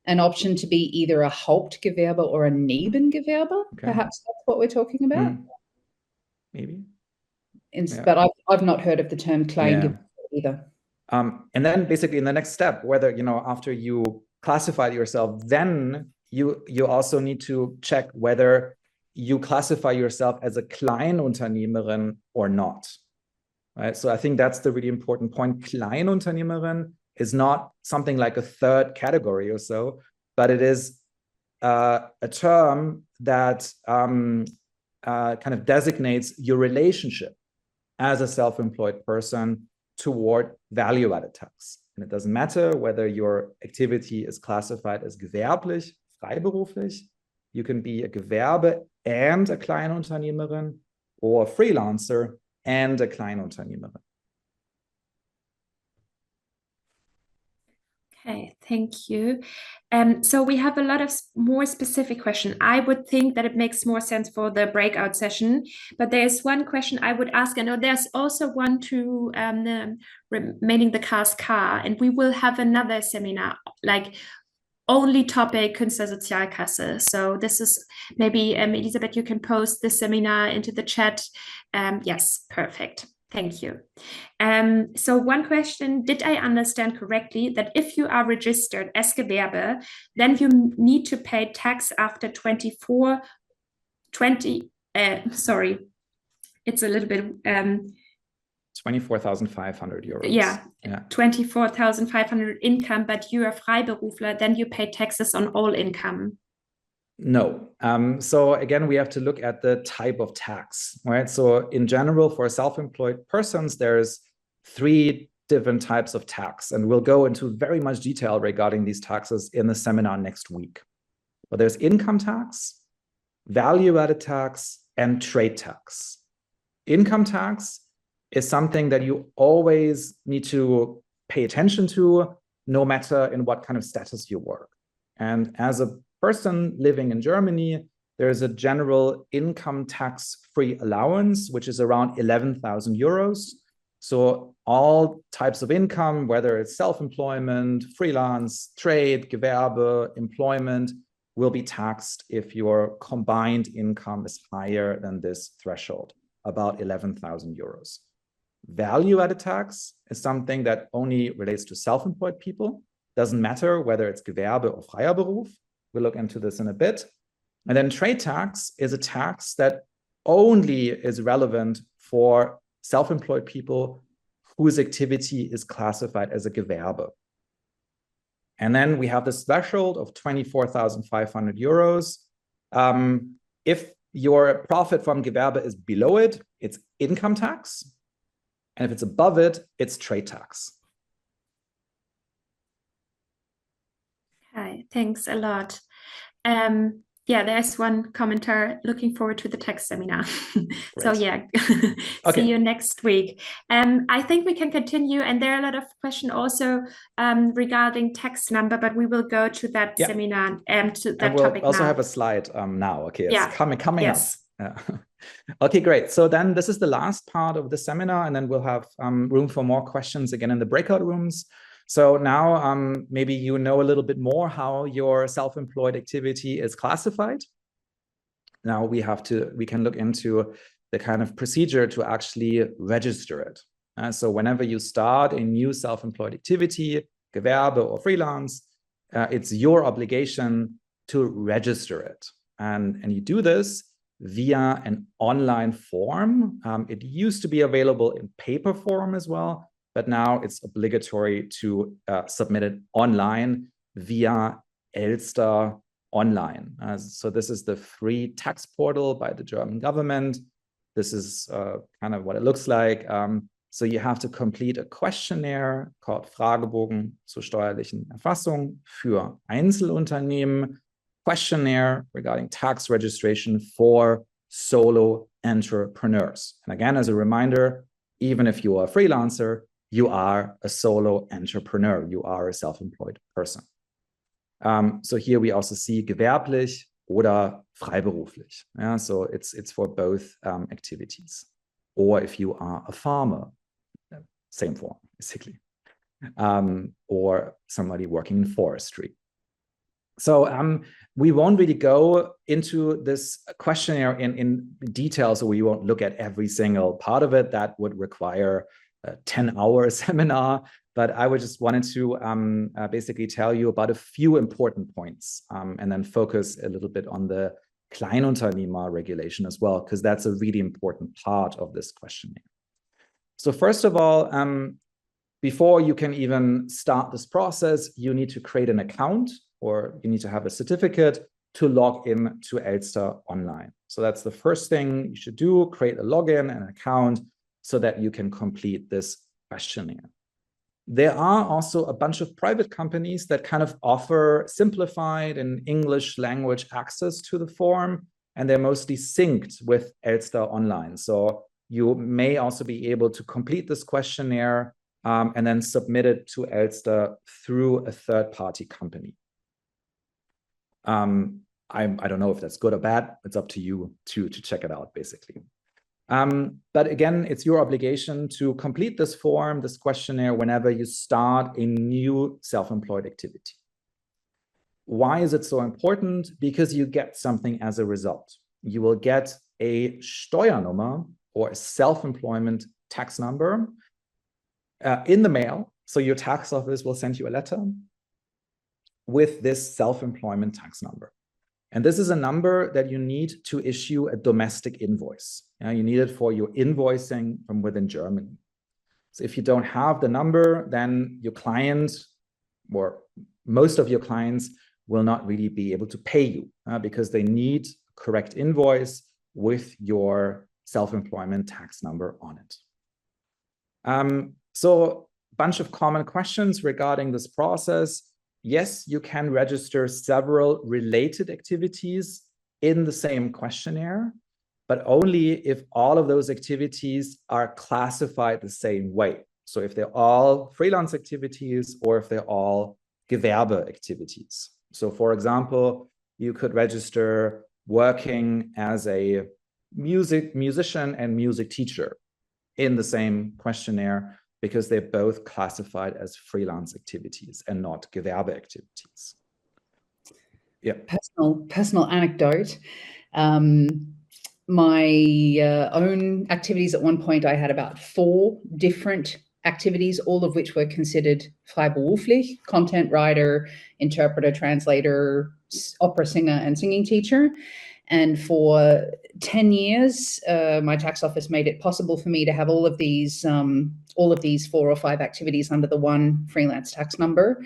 an option to be either a Hauptgewerbe or a Nebengewerbe. Okay. Perhaps that's what we're talking about. Maybe. But I've not heard of the term Kleingewerbe either. And then basically in the next step, whether, after you classify yourself, then you also need to check whether you classify yourself as a Kleinunternehmerin or not, right? So I think that's the really important point. Kleinunternehmerin is not something like a third category or so, but it is a term that kind of designates your relationship as a self-employed person toward value-added tax. And it doesn't matter whether your activity is classified as gewerblich, freiberuflich. You can be a Gewerbe and a Kleinunternehmerin, or a freelancer and a Kleinunternehmerin. Okay, thank you. So we have a lot of more specific questions. I would think that it makes more sense for the breakout session, but there's one question I would ask. I know there's also one to remaining the KSK, and we will have another seminar, like only topic Künstlersozialkasse. So this is maybe, Elisabeth, you can post this seminar into the chat. Yes, perfect. Thank you. So one question, did I understand correctly that if you are registered as Gewerbe, then you need to pay tax after sorry, it's a little bit... 24,500 euros. Yeah, 24,500 income, but you are Freiberufler, then you pay taxes on all income. No. So again, we have to look at the type of tax, right? So in general, for self-employed persons, there's 3 different types of tax, and we'll go into very much detail regarding these taxes in the seminar next week. But there's income tax, value-added tax, and trade tax. Income tax is something that you always need to pay attention to, no matter in what kind of status you work. And as a person living in Germany, there's a general income tax-free allowance, which is around 11,000 euros. So all types of income, whether it's self-employment, freelance, trade, Gewerbe, employment, will be taxed if your combined income is higher than this threshold, about 11,000 euros. Value-added tax is something that only relates to self-employed people. Doesn't matter whether it's Gewerbe or freier Beruf. We'll look into this in a bit. And then trade tax is a tax that only is relevant for self-employed people whose activity is classified as a Gewerbe. And then we have this threshold of 24,500 euros. If your profit from Gewerbe is below it, it's income tax. And if it's above it, it's trade tax. Okay, thanks a lot. Yeah, there's one commenter looking forward to the tax seminar. So yeah, Okay. See you next week. I think we can continue, and there are a lot of questions also regarding tax number, but we will go to that seminar and to that topic now. Also have a slide now. Okay, it's coming yes. up. Okay, great. So then this is the last part of the seminar, and then we'll have room for more questions again in the breakout rooms. So now maybe you know a little bit more how your self-employed activity is classified. Now we can look into the kind of procedure to actually register it. So whenever you start a new self-employed activity, Gewerbe or freelance, it's your obligation to register it. And you do this via an online form. It used to be available in paper form as well, but now it's obligatory to submit it online via Elster Online. So this is the free tax portal by the German government. This is kind of what it looks like. So you have to complete a questionnaire called Fragebogen zur steuerlichen Erfassung für Einzelunternehmen, questionnaire regarding tax registration for solo entrepreneurs. And again, as a reminder, even if you are a freelancer, you are a solo entrepreneur. You are a self-employed person. So here we also see gewerblich oder freiberuflich. Yeah, so it's for both activities. Or if you are a farmer, same form, basically. Or somebody working in forestry. So we won't really go into this questionnaire in detail, so we won't look at every single part of it. That would require a 10-hour seminar, but I would just wanted to basically tell you about a few important points and then focus a little bit on the Kleinunternehmer regulation as well, because that's a really important part of this questionnaire. So first of all, before you can even start this process, you need to create an account, or you need to have a certificate to log in to Elster online. So that's the first thing you should do, create a login and account so that you can complete this questionnaire. There are also a bunch of private companies that kind of offer simplified and English language access to the form, and they're mostly synced with Elster Online. So you may also be able to complete this questionnaire and then submit it to Elster through a third-party company. I don't know if that's good or bad. It's up to you to check it out, basically. But again, it's your obligation to complete this form, this questionnaire, whenever you start a new self-employed activity. Why is it so important? Because you get something as a result. You will get a Steuernummer, or a self-employment tax number, in the mail. So your tax office will send you a letter with this self-employment tax number. And this is a number that you need to issue a domestic invoice. You need it for your invoicing from within Germany. So if you don't have the number, then your client, or most of your clients, will not really be able to pay you because they need correct invoice with your self-employment tax number on it. So a bunch of common questions regarding this process. Yes, you can register several related activities in the same questionnaire, but only if all of those activities are classified the same way. So if they're all freelance activities or if they're all Gewerbe activities. So for example, you could register working as a musician and music teacher in the same questionnaire, because they're both classified as freelance activities and not Gewerbe activities. Yeah. Personal anecdote. My own activities, at one point I had about 4 different activities, all of which were considered freiberuflich: content writer, interpreter, translator, opera singer, and singing teacher. And for 10 years, my tax office made it possible for me to have all of these 4 or 5 activities under the one freelance tax number.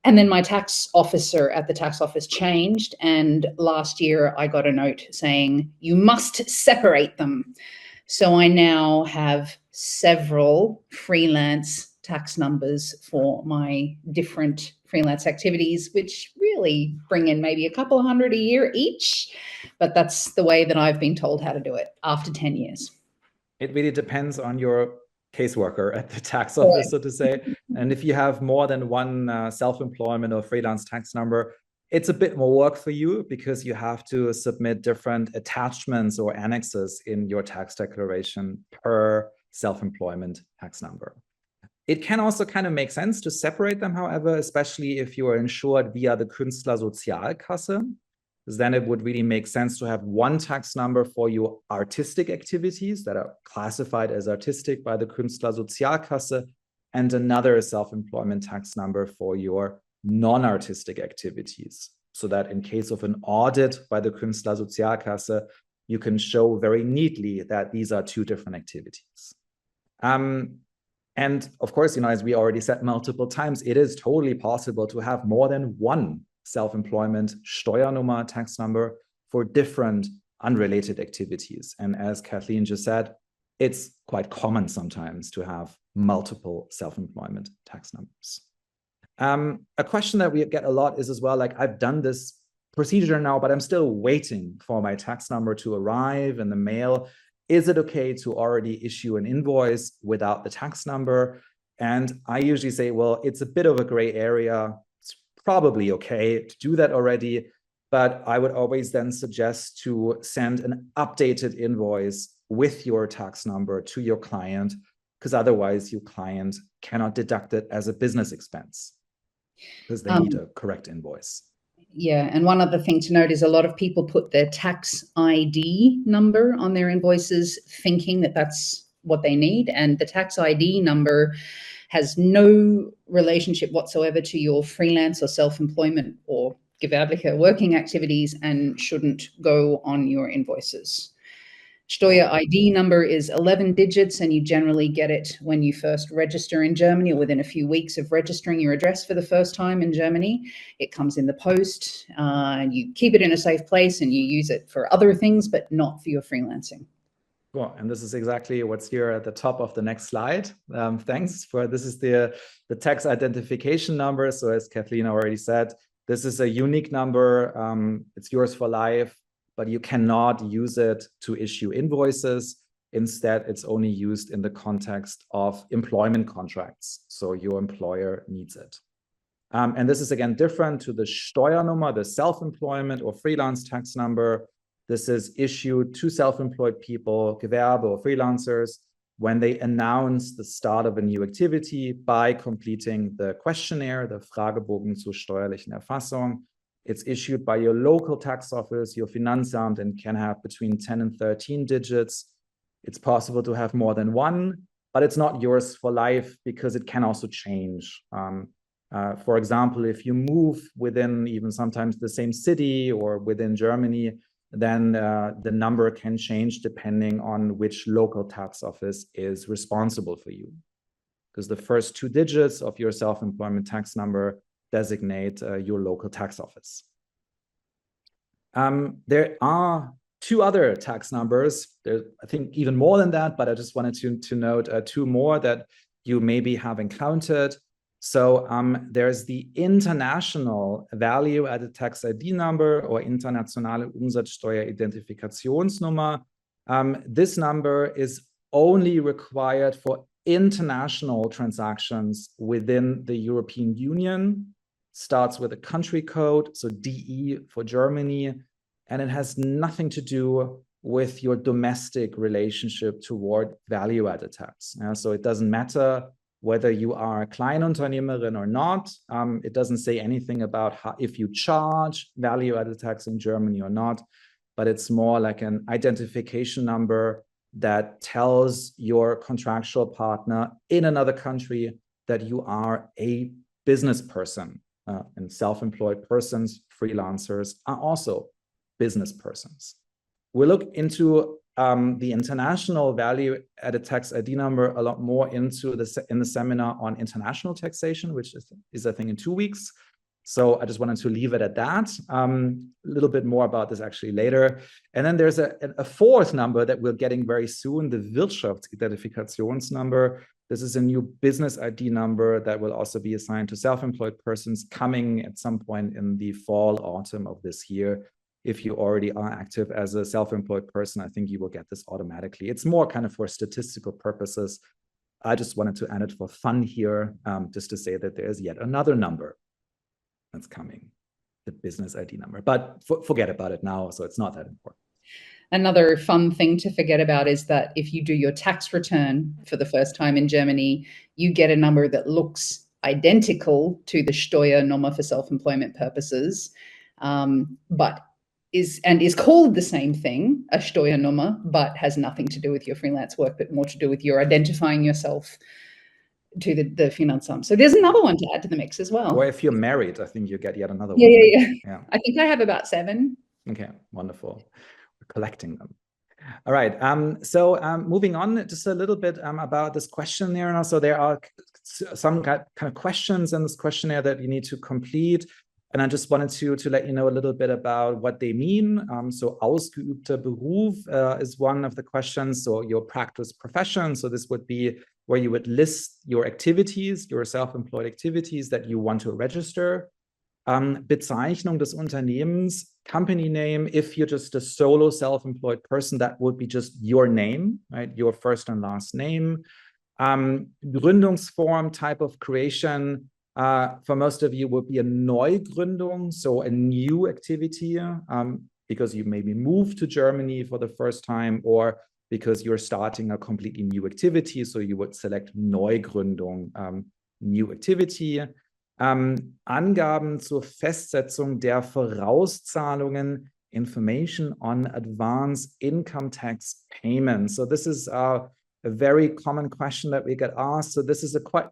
And then my tax officer at the tax office changed. And last year I got a note saying, you must separate them. So I now have several freelance tax numbers for my different freelance activities, which really bring in maybe a couple of hundred a year each. But that's the way that I've been told how to do it after 10 years. It really depends on your caseworker at the tax office, so to say. And if you have more than one self-employment or freelance tax number, it's a bit more work for you because you have to submit different attachments or annexes in your tax declaration per self-employment tax number. It can also kind of make sense to separate them, however, especially if you are insured via the Künstlersozialkasse, because then it would really make sense to have one tax number for your artistic activities that are classified as artistic by the Künstlersozialkasse, and another self-employment tax number for your non-artistic activities, so that in case of an audit by the Künstlersozialkasse, you can show very neatly that these are 2 different activities. And of course, as we already said multiple times, it is totally possible to have more than one self-employment Steuernummer tax number for different unrelated activities. And as Kathleen just said, it's quite common sometimes to have multiple self-employment tax numbers. A question that we get a lot is as well, like, I've done this procedure now, but I'm still waiting for my tax number to arrive in the mail. Is it okay to already issue an invoice without the tax number? And I usually say, well, it's a bit of a gray area. It's probably okay to do that already, but I would always then suggest to send an updated invoice with your tax number to your client, because otherwise your client cannot deduct it as a business expense because they need a correct invoice. Yeah, and one other thing to note is a lot of people put their tax ID number on their invoices thinking that that's what they need, and the tax ID number has no relationship whatsoever to your freelance or self-employment or gewerbliche working activities and shouldn't go on your invoices. Steuer ID number is 11 digits, and you generally get it when you first register in Germany or within a few weeks of registering your address for the first time in Germany. It comes in the post, and you keep it in a safe place and you use it for other things, but not for your freelancing. Cool. And this is exactly what's here at the top of the next slide. Thanks for this is the tax identification number. So as Kathleen already said, this is a unique number. It's yours for life, but you cannot use it to issue invoices. Instead, it's only used in the context of employment contracts. So your employer needs it. And this is again different to the Steuernummer, the self-employment or freelance tax number. This is issued to self-employed people, Gewerbe or freelancers, when they announce the start of a new activity by completing the questionnaire, the Fragebogen zur steuerlichen Erfassung. It's issued by your local tax office, your Finanzamt, and can have between 10 and 13 digits. It's possible to have more than one, but it's not yours for life because it can also change. For example, if you move within even sometimes the same city or within Germany, then the number can change depending on which local tax office is responsible for you. Because the first 2 digits of your self-employment tax number designate your local tax office. There are 2 other tax numbers. There's, I think, even more than that, but I just wanted to note 2 more that you maybe have encountered. So there's the international value-added tax ID number or internationale Umsatzsteueridentifikationsnummer. This number is only required for international transactions within the European Union. Starts with a country code, so DE for Germany, and it has nothing to do with your domestic relationship toward value-added tax. So it doesn't matter whether you are a Kleinunternehmerin or not. It doesn't say anything about how, if you charge value-added tax in Germany or not, but it's more like an identification number that tells your contractual partner in another country that you are a business person. And self-employed persons, freelancers, are also business persons. We'll look into the international value-added tax ID number a lot more in the seminar on international taxation, which is I think in 2 weeks. So I just wanted to leave it at that. A little bit more about this actually later. And then there's a 4th number that we're getting very soon, the Wirtschaftsidentifikationsnumber. This is a new business ID number that will also be assigned to self-employed persons coming at some point in the fall, autumn of this year. If you already are active as a self-employed person, I think you will get this automatically. It's more kind of for statistical purposes. I just wanted to add it for fun here, just to say that there's yet another number that's coming, the business ID number. But forget about it now, so it's not that important. Another fun thing to forget about is that if you do your tax return for the first time in Germany, you get a number that looks identical to the Steuernummer for self-employment purposes, but is called the same thing, a Steuernummer, but has nothing to do with your freelance work, but more to do with your identifying yourself to the Finanzamt. So there's another one to add to the mix as well. Or if you're married, I think you get yet another one. Yeah. I think I have about 7. Okay, wonderful. We're collecting them. All right. So moving on just a little bit about this questionnaire now. So there are some kind of questions in this questionnaire that you need to complete. And I just wanted to let you know a little bit about what they mean. So ausgeübter Beruf is one of the questions. So your practice profession. So this would be where you would list your activities, your self-employed activities that you want to register. Bezeichnung des Unternehmens, company name. If you're just a solo self-employed person, that would be just your name, right? Your first and last name. Gründungsform, type of creation. For most of you would be a Neugründung, so a new activity, because you maybe moved to Germany for the first time, or because you're starting a completely new activity. So you would select Neugründung, new activity. Angaben zur Festsetzung der Vorauszahlungen, information on advance income tax payments. So this is a very common question that we get asked. So this is a quite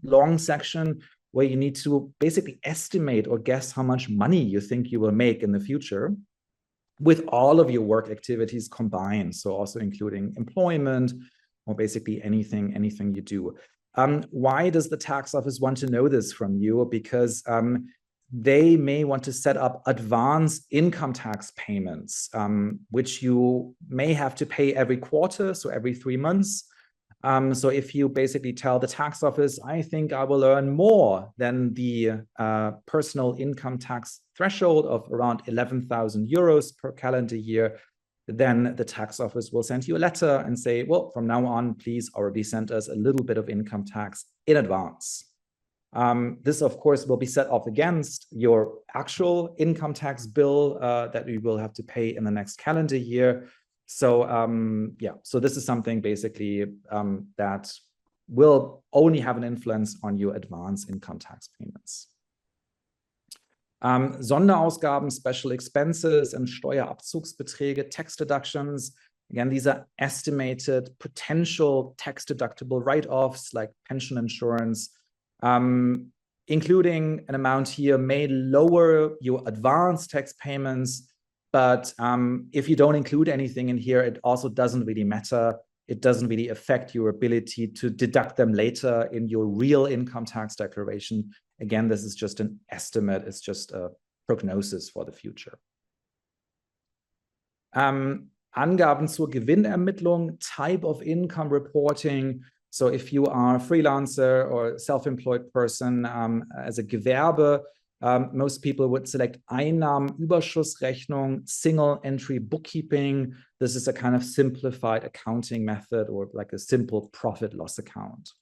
long section where you need to basically estimate or guess how much money you think you will make in the future with all of your work activities combined. So also including employment or basically anything you do. Why does the tax office want to know this from you? Because they may want to set up advance income tax payments, which you may have to pay every quarter, so every 3 months. So if you basically tell the tax office, I think I will earn more than the personal income tax threshold of around 11,000 euros per calendar year, then the tax office will send you a letter and say, well, from now on, please already send us a little bit of income tax in advance. This, of course, will be set off against your actual income tax bill that you will have to pay in the next calendar year. So so this is something basically that will only have an influence on your advance income tax payments. Sonderausgaben, special expenses, and Steuerabzugsbeträge, tax deductions. Again, these are estimated potential tax deductible write-offs like pension insurance, including an amount here may lower your advance tax payments. But if you don't include anything in here, it also doesn't really matter. It doesn't really affect your ability to deduct them later in your real income tax declaration. Again, this is just an estimate. It's just a prognosis for the future. Angaben zur Gewinnermittlung, type of income reporting. So if you are a freelancer or self-employed person as a Gewerbe, most people would select Einnahmenüberschussrechnung, single entry bookkeeping. This is a kind of simplified accounting method or like a simple profit loss account.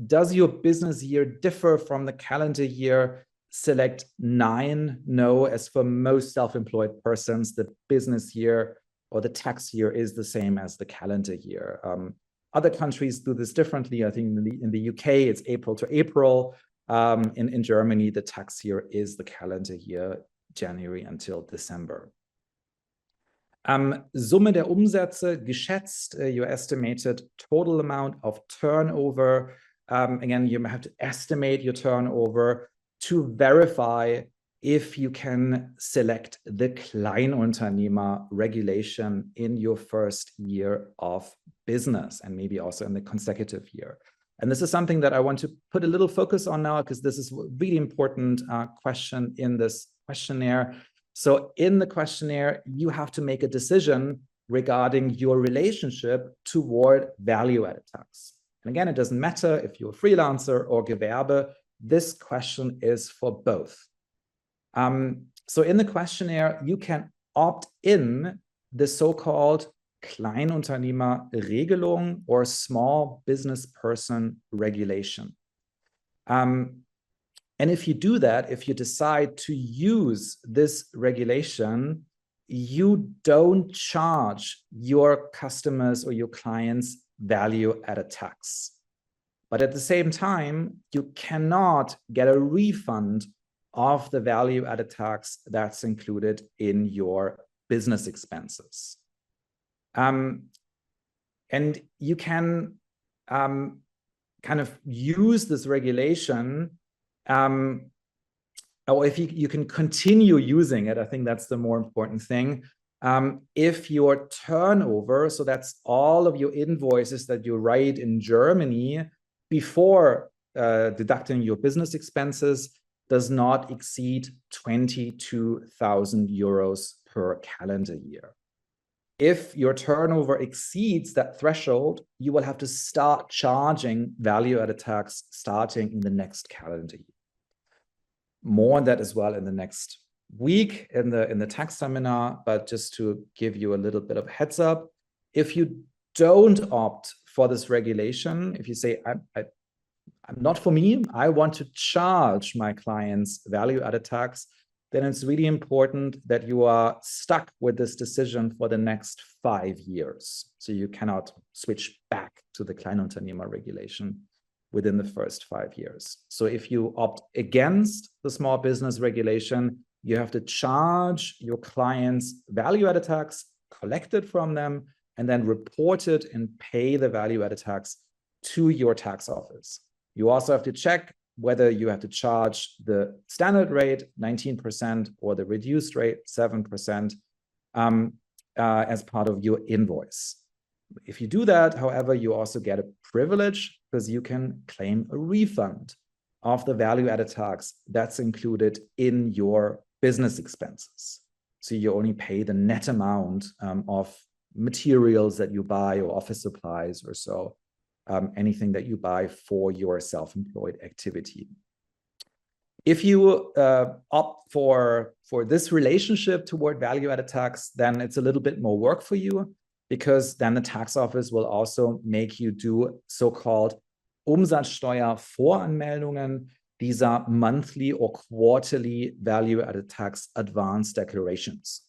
Does your business year differ from the calendar year? Select 9. No, as for most self-employed persons, the business year or the tax year is the same as the calendar year. Other countries do this differently. I think in the UK, it's April to April. In Germany, the tax year is the calendar year, January until December. Summe der Umsätze, geschätzt, your estimated total amount of turnover. Again, you have to estimate your turnover to verify if you can select the Kleinunternehmer regulation in your first year of business and maybe also in the consecutive year. And this is something that I want to put a little focus on now because this is a really important question in this questionnaire. So in the questionnaire, you have to make a decision regarding your relationship toward value-added tax. And again, it doesn't matter if you're a freelancer or Gewerbe, this question is for both. So in the questionnaire, you can opt in the so-called Kleinunternehmerregelung or small business person regulation. And if you do that, if you decide to use this regulation, you don't charge your customers or your clients value-added tax. But at the same time, you cannot get a refund of the value-added tax that's included in your business expenses. And you can kind of use this regulation, or if you can continue using it, I think that's the more important thing. If your turnover, so that's all of your invoices that you write in Germany before deducting your business expenses, does not exceed 22,000 euros per calendar year. If your turnover exceeds that threshold, you will have to start charging value-added tax starting in the next calendar year. More on that as well in the next week in the tax seminar, but just to give you a little bit of heads up, if you don't opt for this regulation, if you say, I'm not for me, I want to charge my clients value-added tax, then it's really important that you are stuck with this decision for the next 5 years. So you cannot switch back to the Kleinunternehmer regulation within the first 5 years. So if you opt against the small business regulation, you have to charge your clients value-added tax, collect it from them, and then report it and pay the value-added tax to your tax office. You also have to check whether you have to charge the standard rate, 19%, or the reduced rate, 7%, as part of your invoice. If you do that, however, you also get a privilege because you can claim a refund of the value-added tax that's included in your business expenses. So you only pay the net amount of materials that you buy or office supplies or so, anything that you buy for your self-employed activity. If you opt for this relationship toward value-added tax, then it's a little bit more work for you, because then the tax office will also make you do so-called Umsatzsteuervoranmeldungen. These are monthly or quarterly value-added tax advance declarations,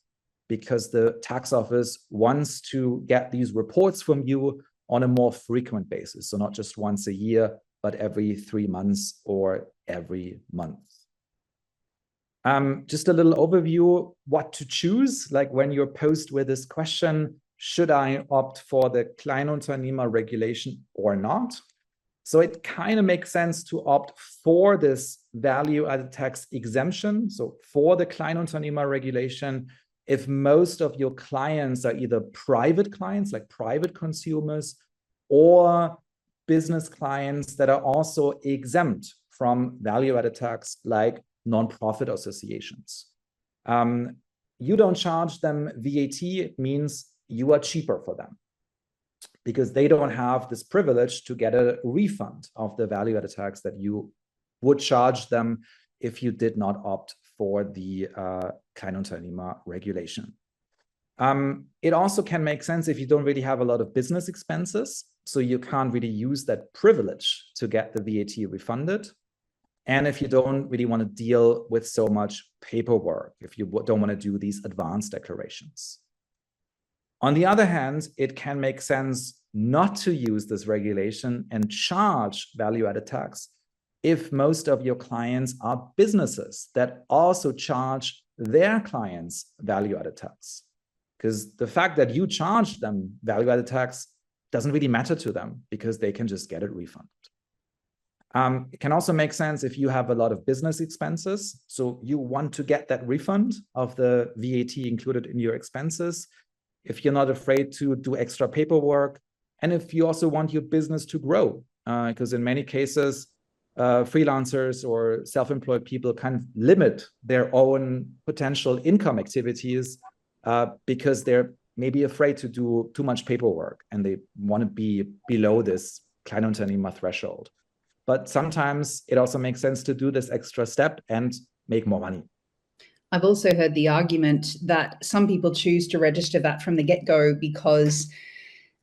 because the tax office wants to get these reports from you on a more frequent basis. So not just once a year, but every 3 months or every month. Just a little overview, what to choose, like when you're posed with this question, should I opt for the Kleinunternehmer regulation or not? So it kind of makes sense to opt for this value-added tax exemption, so for the Kleinunternehmer regulation, if most of your clients are either private clients, like private consumers, or business clients that are also exempt from value-added tax, like nonprofit associations. You don't charge them VAT, it means you are cheaper for them, because they don't have this privilege to get a refund of the value-added tax that you would charge them if you did not opt for the Kleinunternehmer regulation. It also can make sense if you don't really have a lot of business expenses, so you can't really use that privilege to get the VAT refunded. And if you don't really want to deal with so much paperwork, if you don't want to do these advanced declarations. On the other hand, it can make sense not to use this regulation and charge value-added tax if most of your clients are businesses that also charge their clients value-added tax. Because the fact that you charge them value-added tax doesn't really matter to them, because they can just get it refunded. It can also make sense if you have a lot of business expenses, so you want to get that refund of the VAT included in your expenses, if you're not afraid to do extra paperwork, and if you also want your business to grow, because in many cases, freelancers or self-employed people kind of limit their own potential income activities because they're maybe afraid to do too much paperwork and they want to be below this Kleinunternehmer threshold. But sometimes it also makes sense to do this extra step and make more money. I've also heard the argument that some people choose to register that from the get-go because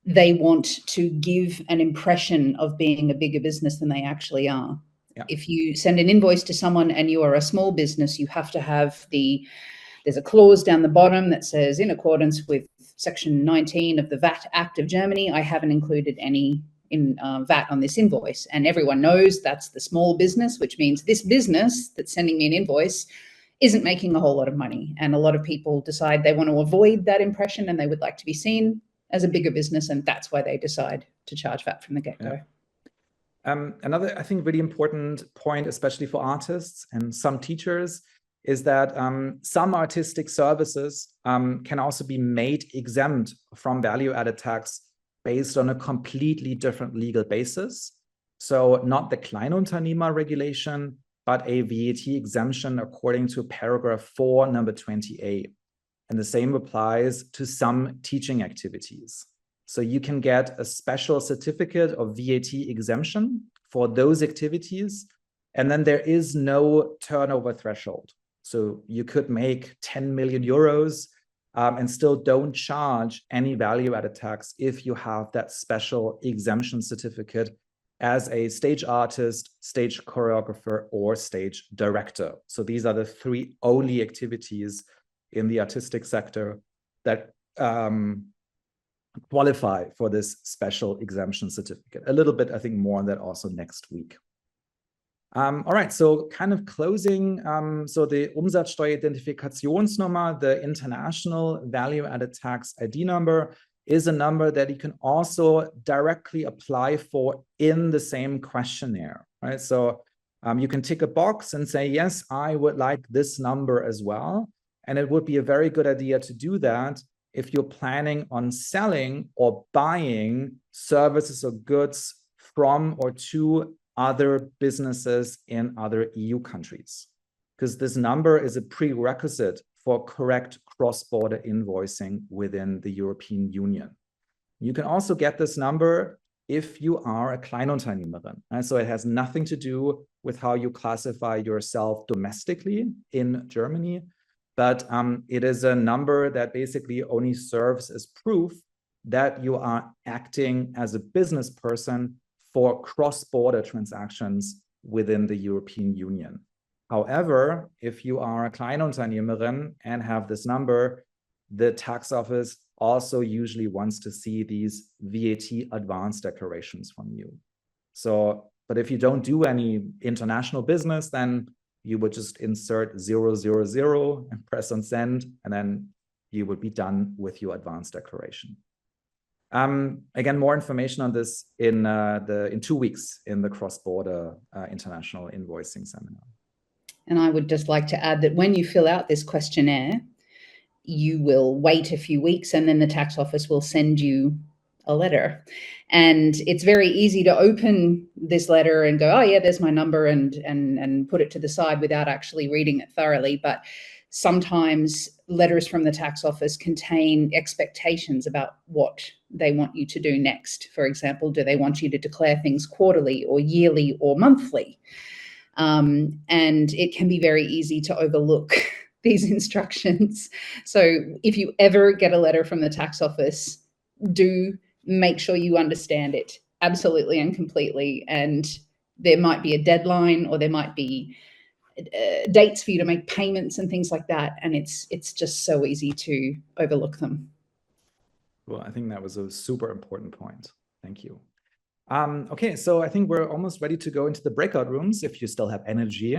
they want to give an impression of being a bigger business than they actually are. Yeah. If you send an invoice to someone and you are a small business, you have to have there's a clause down the bottom that says, in accordance with Section 19 of the VAT Act of Germany, I haven't included any VAT on this invoice. And everyone knows that's the small business, which means this business that's sending me an invoice isn't making a whole lot of money. And a lot of people decide they want to avoid that impression and they would like to be seen as a bigger business. And that's why they decide to charge VAT from the get-go. Yeah. Another, I think, really important point, especially for artists and some teachers, is that some artistic services can also be made exempt from value-added tax based on a completely different legal basis. So not the Kleinunternehmer regulation, but a VAT exemption according to paragraph 4, number 20a. And the same applies to some teaching activities. So you can get a special certificate of VAT exemption for those activities. And then there is no turnover threshold. So you could make 10 million euros and still don't charge any value-added tax if you have that special exemption certificate as a stage artist, stage choreographer, or stage director. So these are the 3 only activities in the artistic sector that qualify for this special exemption certificate. A little bit, I think, more on that also next week. All right, so kind of closing. So the Umsatzsteueridentifikationsnummer, the international value-added tax ID number, is a number that you can also directly apply for in the same questionnaire. right? So you can tick a box and say, yes, I would like this number as well. And it would be a very good idea to do that if you're planning on selling or buying services or goods from or to other businesses in other EU countries, because this number is a prerequisite for correct cross-border invoicing within the European Union. You can also get this number if you are a Kleinunternehmerin. And so it has nothing to do with how you classify yourself domestically in Germany, but it is a number that basically only serves as proof that you are acting as a business person for cross-border transactions within the European Union. However, if you are a Kleinunternehmerin and have this number, the tax office also usually wants to see these VAT advance declarations from you. So, but if you don't do any international business, then you would just insert 000 and press on send, and then you would be done with your advance declaration. Again, more information on this in 2 weeks in the cross-border international invoicing seminar. And I would just like to add that when you fill out this questionnaire, you will wait a few weeks and then the tax office will send you a letter. And it's very easy to open this letter and go, oh yeah, there's my number, and put it to the side without actually reading it thoroughly. But sometimes letters from the tax office contain expectations about what they want you to do next. For example, do they want you to declare things quarterly or yearly or monthly? And it can be very easy to overlook these instructions. So if you ever get a letter from the tax office, do make sure you understand it absolutely and completely. And there might be a deadline, or there might be dates for you to make payments and things like that. And it's just so easy to overlook them. Well, I think that was a super important point. Thank you. Okay, so I think we're almost ready to go into the breakout rooms if you still have energy.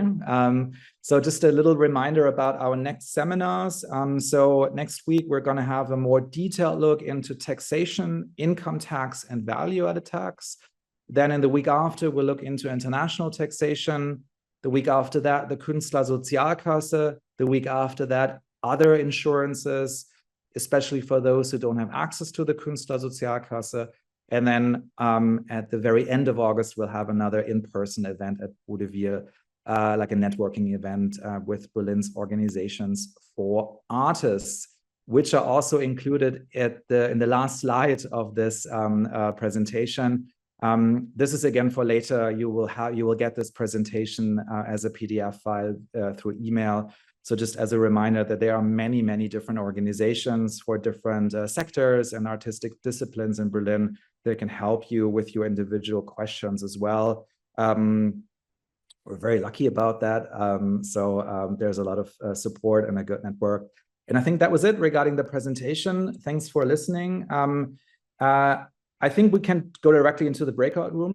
So just a little reminder about our next seminars. So next week, we're going to have a more detailed look into taxation, income tax, and value-added tax. Then in the week after, we'll look into international taxation. The week after that, the Künstlersozialkasse. The week after that, other insurances, especially for those who don't have access to the Künstlersozialkasse. And then at the very end of August, we'll have another in-person event at Bodevere, like a networking event with Berlin's organizations for artists, which are also included in the last slide of this presentation. This is again for later. You will get this presentation as a PDF file through email. So just as a reminder that there are many, many different organizations for different sectors and artistic disciplines in Berlin that can help you with your individual questions as well. We're very lucky about that. So there's a lot of support and a good network. And I think that was it regarding the presentation. Thanks for listening. I think we can go directly into the breakout room.